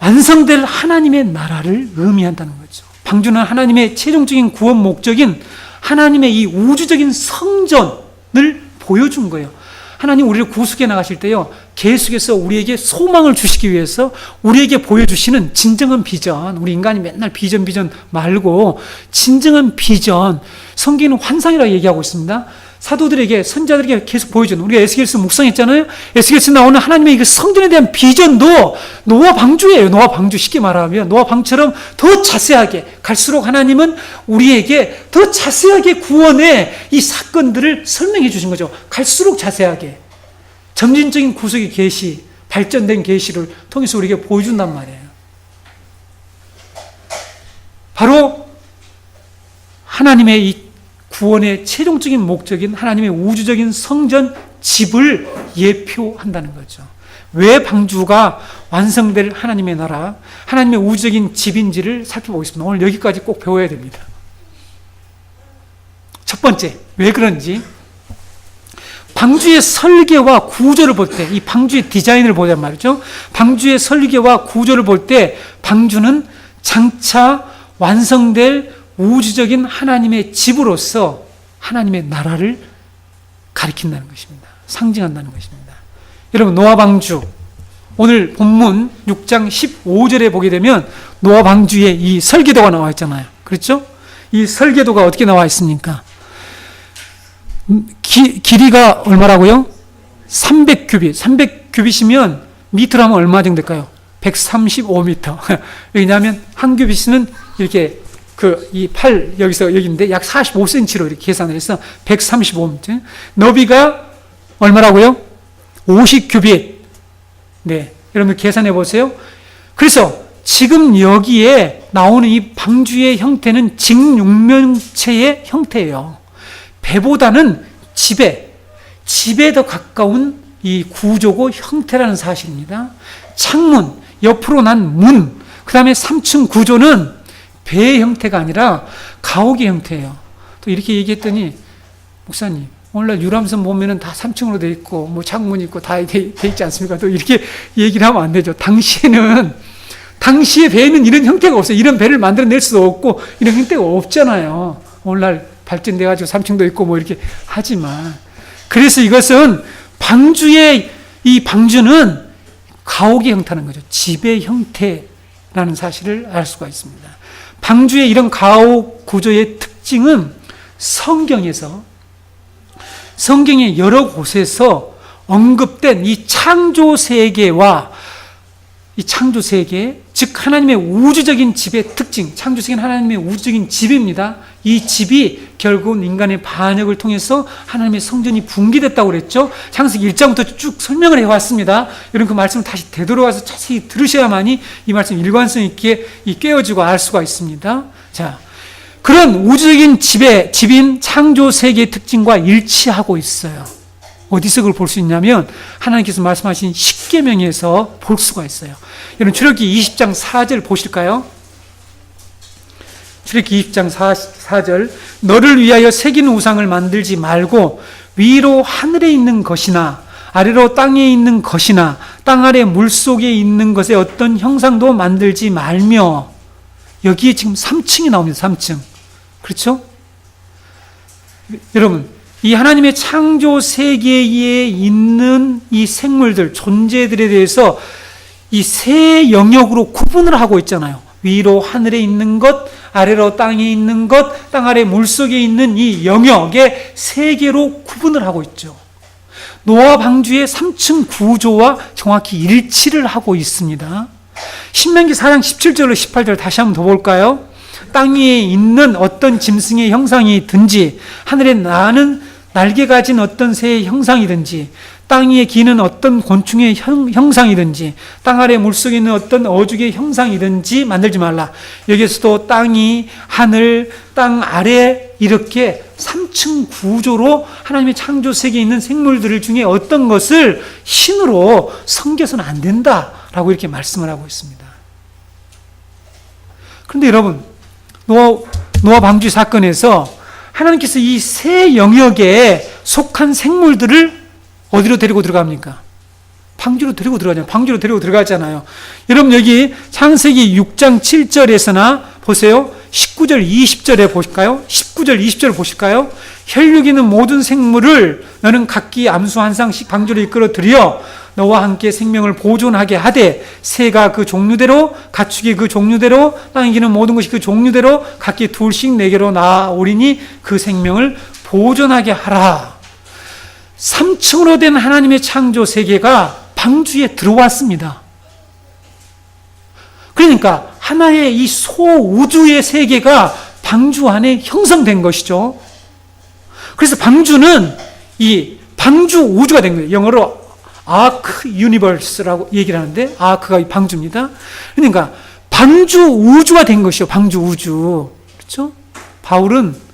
완성될 하나님의 나라를 의미한다는 거죠. 방주는 하나님의 최종적인 구원 목적인 하나님의 이 우주적인 성전을 보여준 거예요. 하나님 우리를 구속해 나가실 때요, 계속해서 우리에게 소망을 주시기 위해서 우리에게 보여주시는 진정한 비전, 우리 인간이 맨날 비전 말고 진정한 비전, 성경은 환상이라고 얘기하고 있습니다. 사도들에게, 선자들에게 계속 보여주는, 우리가 에스겔서 묵상했잖아요. 에스겔서 나오는 하나님의 그 성전에 대한 비전도 노아 방주예요. 노아 방주, 쉽게 말하면 노아 방처럼 더 자세하게, 갈수록 하나님은 우리에게 더 자세하게 구원의 이 사건들을 설명해 주신 거죠. 갈수록 자세하게 점진적인 구속의 계시, 발전된 계시를 통해서 우리에게 보여준단 말이에요. 바로 하나님의 이 구원의 최종적인 목적인 하나님의 우주적인 성전 집을 예표한다는 거죠. 왜 방주가 완성될 하나님의 나라, 하나님의 우주적인 집인지를 살펴보겠습니다. 오늘 여기까지 꼭 배워야 됩니다. 첫 번째, 왜 그런지 방주의 설계와 구조를 볼 때, 이 방주의 디자인을 보단 말이죠. 방주의 설계와 구조를 볼 때 방주는 장차 완성될 우주적인 하나님의 집으로서 하나님의 나라를 가리킨다는 것입니다. 상징한다는 것입니다. 여러분, 노아 방주, 오늘 본문 6장 15절에 보게 되면 노아 방주의 이 설계도가 나와 있잖아요. 그렇죠? 이 설계도가 어떻게 나와 있습니까? 길이가 얼마라고요? 300규빗. 300규빗이면 미터로 하면 얼마 정도 될까요? 135미터. 왜냐하면 한 규빗은 이렇게 이 팔 여기서 여기인데 약 45cm로 이렇게 계산을 해서 135m. 너비가 얼마라고요? 50규빗. 네, 여러분 계산해 보세요. 그래서 지금 여기에 나오는 이 방주의 형태는 직육면체의 형태예요. 배보다는 집에 더 가까운 이 구조고 형태라는 사실입니다. 창문, 옆으로 난 문, 그 다음에 3층 구조는 배의 형태가 아니라 가옥의 형태예요. 또 이렇게 얘기했더니, 목사님, 오늘날 유람선 보면은 다 3층으로 돼 있고, 뭐 창문 있고 다 돼 있지 않습니까? 또 이렇게 얘기를 하면 안 되죠. 당시의 배에는 이런 형태가 없어요. 이런 배를 만들어낼 수도 없고, 이런 형태가 없잖아요. 오늘날 발전돼가지고 3층도 있고 뭐 이렇게 하지만. 그래서 이것은 이 방주는 가옥의 형태라는 거죠. 집의 형태라는 사실을 알 수가 있습니다. 방주의 이런 가옥 구조의 특징은 성경의 여러 곳에서 언급된 이 창조 세계와 이 창조 세계, 즉 하나님의 우주적인 집의 특징, 창조 세계는 하나님의 우주적인 집입니다. 이 집이 결국은 인간의 반역을 통해서 하나님의 성전이 붕괴됐다고 그랬죠. 창세기 1장부터 쭉 설명을 해왔습니다. 여러분 그 말씀을 다시 되돌아가서 자세히 들으셔야만이 이 말씀 일관성 있게 깨어지고 알 수가 있습니다. 자, 그런 우주적인 집인 창조 세계의 특징과 일치하고 있어요. 어디서 그걸 볼 수 있냐면 하나님께서 말씀하신 십계명에서 볼 수가 있어요. 여러분 출애굽기 20장 4절 보실까요? 출애굽기 20장 4절 너를 위하여 새기는 우상을 만들지 말고 위로 하늘에 있는 것이나 아래로 땅에 있는 것이나 땅 아래 물속에 있는 것의 어떤 형상도 만들지 말며. 여기에 지금 3층이 나옵니다. 3층. 그렇죠? 여러분 이 하나님의 창조 세계에 있는 이 생물들, 존재들에 대해서 이 세 영역으로 구분을 하고 있잖아요. 위로 하늘에 있는 것, 아래로 땅에 있는 것, 땅 아래 물속에 있는 이 영역의 세 개로 구분을 하고 있죠. 노아 방주의 3층 구조와 정확히 일치를 하고 있습니다. 신명기 4장 17절로 18절 다시 한번 더 볼까요? 땅 위에 있는 어떤 짐승의 형상이든지 하늘에 나는 날개 가진 어떤 새의 형상이든지 땅 위에 기는 어떤 곤충의 형상이든지 땅 아래 물속에 있는 어떤 어죽의 형상이든지 만들지 말라. 여기에서도 땅이, 하늘, 땅 아래 이렇게 3층 구조로 하나님의 창조 세계에 있는 생물들 중에 어떤 것을 신으로 섬겨서는 안 된다라고 이렇게 말씀을 하고 있습니다. 그런데 여러분 노아 방주 사건에서 하나님께서 이 세 영역에 속한 생물들을 어디로 데리고 들어갑니까? 방주로 데리고 들어가잖아요. 방주로 데리고 들어가잖아요. 여러분 여기 창세기 6장 7절에서나 보세요. 19절 20절에 보실까요? 19절 20절 보실까요? 혈육 있는 모든 생물을 너는 각기 암수 한 쌍씩 방주로 이끌어 들여 너와 함께 생명을 보존하게 하되 새가 그 종류대로 가축이 그 종류대로 땅에 기는 모든 것이 그 종류대로 각기 둘씩 네 개로 나오리니 그 생명을 보존하게 하라. 3층으로 된 하나님의 창조 세계가 방주에 들어왔습니다. 그러니까 하나의 이 소우주의 세계가 방주 안에 형성된 것이죠. 그래서 방주는 이 방주 우주가 된 거예요. 영어로 아크 유니버스라고 얘기를 하는데 아크가 이 방주입니다. 그러니까 방주 우주가 된 것이요. 방주 우주. 그렇죠? 바울은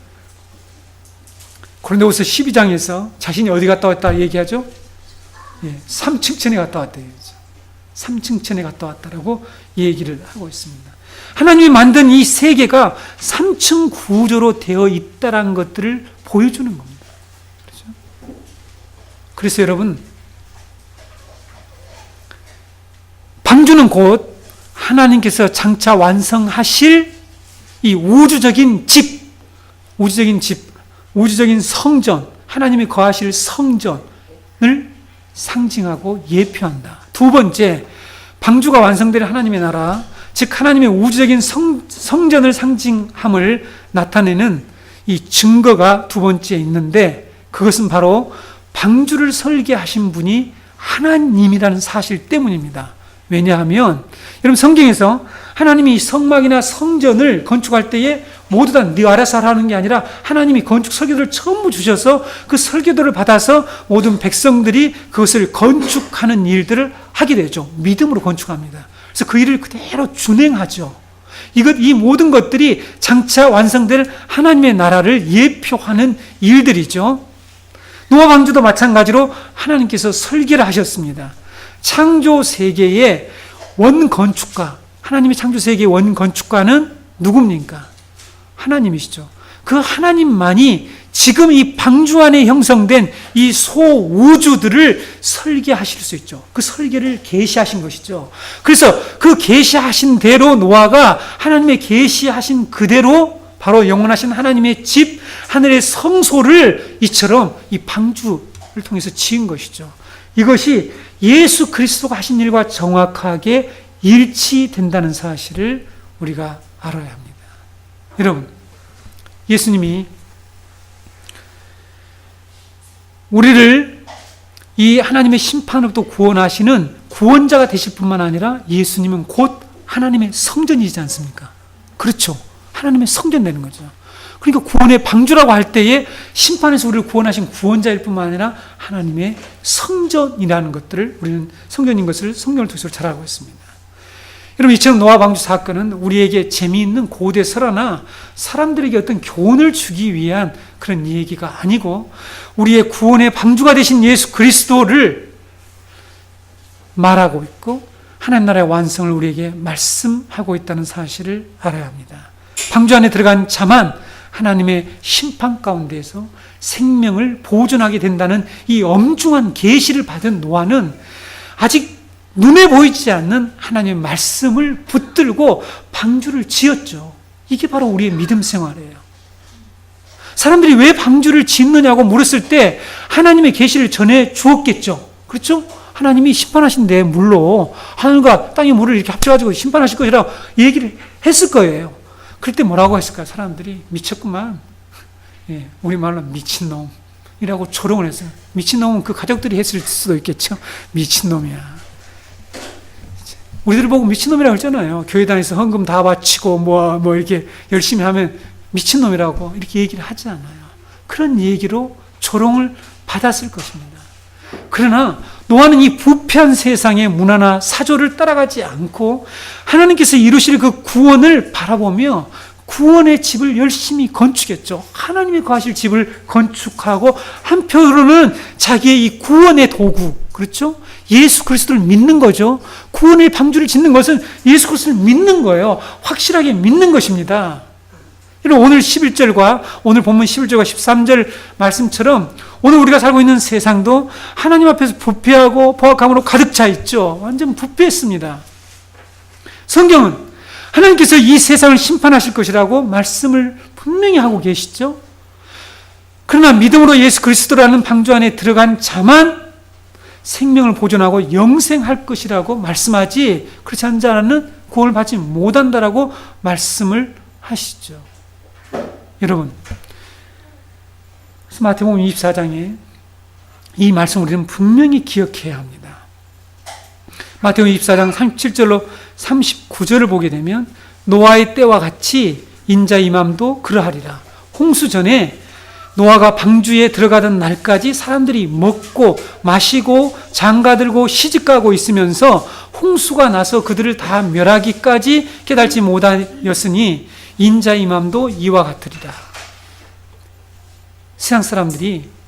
고린도후서 12장에서 자신이 어디 갔다 왔다 얘기하죠? 3층천에 갔다 왔다 얘기하죠. 3층천에 갔다 왔다라고 얘기를 하고 있습니다. 하나님이 만든 이 세계가 3층 구조로 되어 있다는 것들을 보여주는 겁니다. 그렇죠? 그래서 여러분, 방주는 곧 하나님께서 장차 완성하실 이 우주적인 집, 우주적인 성전, 하나님이 거하실 성전을 상징하고 예표한다. 두 번째, 방주가 완성될 하나님의 나라, 즉 하나님의 우주적인 성전을 상징함을 나타내는 이 증거가 두 번째 있는데, 그것은 바로 방주를 설계하신 분이 하나님이라는 사실 때문입니다. 왜냐하면 여러분, 성경에서 하나님이 성막이나 성전을 건축할 때에 모두 다 네 알아서 하라는 게 아니라 하나님이 건축 설계도를 전부 주셔서 그 설계도를 받아서 모든 백성들이 그것을 건축하는 일들을 하게 되죠. 믿음으로 건축합니다. 그래서 그 일을 그대로 준행하죠. 이 모든 것들이 장차 완성될 하나님의 나라를 예표하는 일들이죠. 노아 방주도 마찬가지로 하나님께서 설계를 하셨습니다. 창조 세계의 원건축가, 하나님의 창조 세계의 원건축가는 누굽니까? 하나님이시죠. 그 하나님만이 지금 이 방주 안에 형성된 이 소우주들을 설계하실 수 있죠. 그 설계를 계시하신 것이죠. 그래서 그 계시하신 대로 노아가 하나님의 계시하신 그대로 바로 영원하신 하나님의 집, 하늘의 성소를 이처럼 이 방주를 통해서 지은 것이죠. 이것이 예수 그리스도가 하신 일과 정확하게 일치된다는 사실을 우리가 알아야 합니다. 여러분, 예수님이 우리를 이 하나님의 심판으로부터 구원하시는 구원자가 되실 뿐만 아니라 예수님은 곧 하나님의 성전이지 않습니까? 그렇죠. 하나님의 성전 되는 거죠. 그러니까 구원의 방주라고 할 때에 심판에서 우리를 구원하신 구원자일 뿐만 아니라 하나님의 성전이라는 것들을, 우리는 성전인 것을 성경을 통해서 잘 알고 있습니다. 여러분, 이처럼 노아 방주 사건은 우리에게 재미있는 고대 설화나 사람들에게 어떤 교훈을 주기 위한 그런 얘기가 아니고 우리의 구원의 방주가 되신 예수 그리스도를 말하고 있고 하나님 나라의 완성을 우리에게 말씀하고 있다는 사실을 알아야 합니다. 방주 안에 들어간 자만 하나님의 심판 가운데에서 생명을 보존하게 된다는 이 엄중한 계시를 받은 노아는 아직 눈에 보이지 않는 하나님의 말씀을 붙들고 방주를 지었죠. 이게 바로 우리의 믿음 생활이에요. 사람들이 왜 방주를 짓느냐고 물었을 때 하나님의 계시를 전해 주었겠죠. 그렇죠? 하나님이 심판하신데 물로 하늘과 땅의 물을 이렇게 합쳐가지고 심판하실 것이라고 얘기를 했을 거예요. 그럴 때 뭐라고 했을까요? 사람들이 미쳤구만. 우리말로 미친놈이라고 조롱을 했어요. 미친놈은 그 가족들이 했을 수도 있겠죠. 미친놈이야. 우리들 보고 미친놈이라고 했잖아요. 교회 다니면서 헌금 다 바치고 뭐 이렇게 열심히 하면 미친놈이라고 이렇게 얘기를 하지 않아요. 그런 얘기로 조롱을 받았을 것입니다. 그러나 노아는 이 부패한 세상의 문화나 사조를 따라가지 않고 하나님께서 이루실 그 구원을 바라보며 구원의 집을 열심히 건축했죠. 하나님이 거하실 집을 건축하고 한편으로는 자기의 이 구원의 도구, 그렇죠? 예수 그리스도를 믿는 거죠. 구원의 방주를 짓는 것은 예수 그리스도를 믿는 거예요. 확실하게 믿는 것입니다. 오늘 11절과 오늘 본문 11절과 13절 말씀처럼 오늘 우리가 살고 있는 세상도 하나님 앞에서 부패하고 포악함으로 가득 차 있죠. 완전 부패했습니다. 성경은 하나님께서 이 세상을 심판하실 것이라고 말씀을 분명히 하고 계시죠. 그러나 믿음으로 예수 그리스도라는 방주 안에 들어간 자만 생명을 보존하고 영생할 것이라고 말씀하지, 그렇지 않은 자는 구원을 받지 못한다라고 말씀을 하시죠. 여러분, 마태복음 24장에 이 말씀 우리는 분명히 기억해야 합니다. 마태복음 24장 37절로 39절을 보게 되면 노아의 때와 같이 인자 임함도 그러하리라. 홍수 전에 노아가 방주에 들어가던 날까지 사람들이 먹고 마시고 장가들고 시집가고 있으면서 홍수가 나서 그들을 다 멸하기까지 깨달지 못하였으니 인자 임함도 이와 같으리라. 세상 사람들이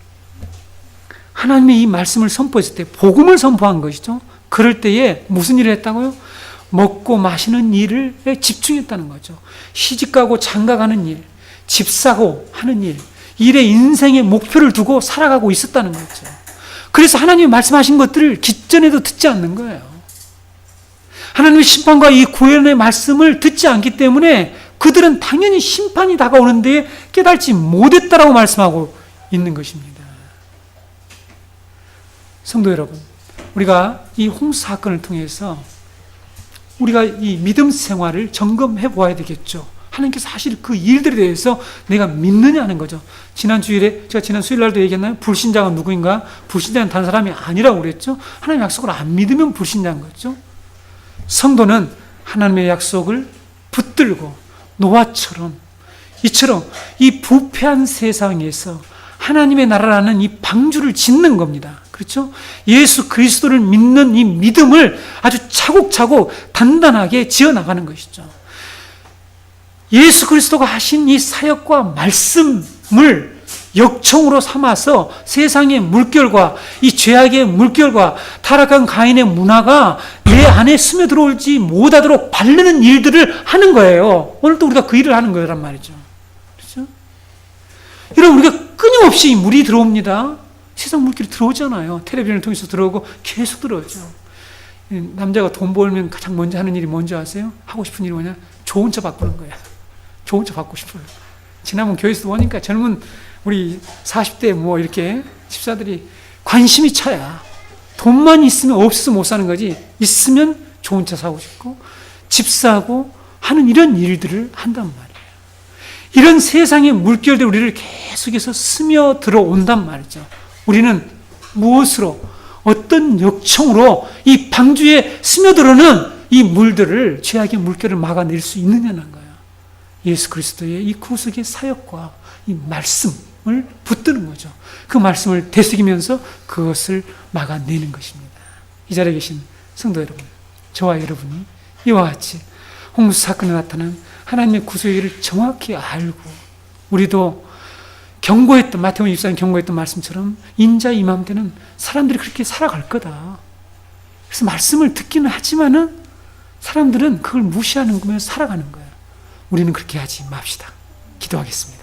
하나님의 이 말씀을 선포했을 때 복음을 선포한 것이죠. 그럴 때에 무슨 일을 했다고요? 먹고 마시는 일에 집중했다는 거죠. 시집가고 장가가는 일, 집 사고 하는 일, 일에 인생의 목표를 두고 살아가고 있었다는 거죠. 그래서 하나님이 말씀하신 것들을 기전에도 듣지 않는 거예요. 하나님의 심판과 이 구원의 말씀을 듣지 않기 때문에 그들은 당연히 심판이 다가오는데 깨달지 못했다라고 말씀하고 있는 것입니다. 성도 여러분, 우리가 이 홍수 사건을 통해서 우리가 이 믿음 생활을 점검해 보아야 되겠죠. 하나님께서 사실 그 일들에 대해서 내가 믿느냐 하는 거죠. 지난 주일에, 제가 지난 수요일 날도 얘기했나요? 불신자가 누구인가? 불신자는 다른 사람이 아니라고 그랬죠. 하나님의 약속을 안 믿으면 불신자인 거죠. 성도는 하나님의 약속을 붙들고 노아처럼 이처럼 이 부패한 세상에서 하나님의 나라라는 이 방주를 짓는 겁니다. 그렇죠? 예수 그리스도를 믿는 이 믿음을 아주 차곡차곡 단단하게 지어나가는 것이죠. 예수 그리스도가 하신 이 사역과 말씀을 역청으로 삼아서 세상의 물결과 이 죄악의 물결과 타락한 가인의 문화가 내 안에 스며들어오지 못하도록 바르는 일들을 하는 거예요. 오늘도 우리가 그 일을 하는 거란 말이죠. 그렇죠? 여러분, 우리가 끊임없이 물이 들어옵니다. 세상 물길이 들어오잖아요. 텔레비전을 통해서 들어오고 계속 들어오죠. 남자가 돈 벌면 가장 먼저 하는 일이 뭔지 아세요? 하고 싶은 일이 뭐냐? 좋은 차 바꾸는 거야. 좋은 차 받고 싶어요. 지난번 교회에서 보니까 젊은 우리 40대 뭐 이렇게 집사들이 관심이 차야. 돈만 있으면 없어서 못 사는 거지. 있으면 좋은 차 사고 싶고 집 사고 하는 이런 일들을 한단 말이에요. 이런 세상의 물결들 우리를 계속해서 스며들어 온단 말이죠. 우리는 무엇으로, 어떤 역청으로 이 방주에 스며들어오는 이 물들을, 죄악의 물결을 막아낼 수 있느냐는 거예요. 예수 그리스도의 이 구속의 사역과 이 말씀을 붙드는 거죠. 그 말씀을 되새기면서 그것을 막아내는 것입니다. 이 자리에 계신 성도 여러분, 저와 여러분이 이와 같이 홍수 사건에 나타난 하나님의 구속의 일을 정확히 알고 우리도 경고했던, 마태복음 24장 경고했던 말씀처럼 인자 임함 때는 사람들이 그렇게 살아갈 거다. 그래서 말씀을 듣기는 하지만은 사람들은 그걸 무시하는 거면 살아가는 거예요. 우리는 그렇게 하지 맙시다. 기도하겠습니다.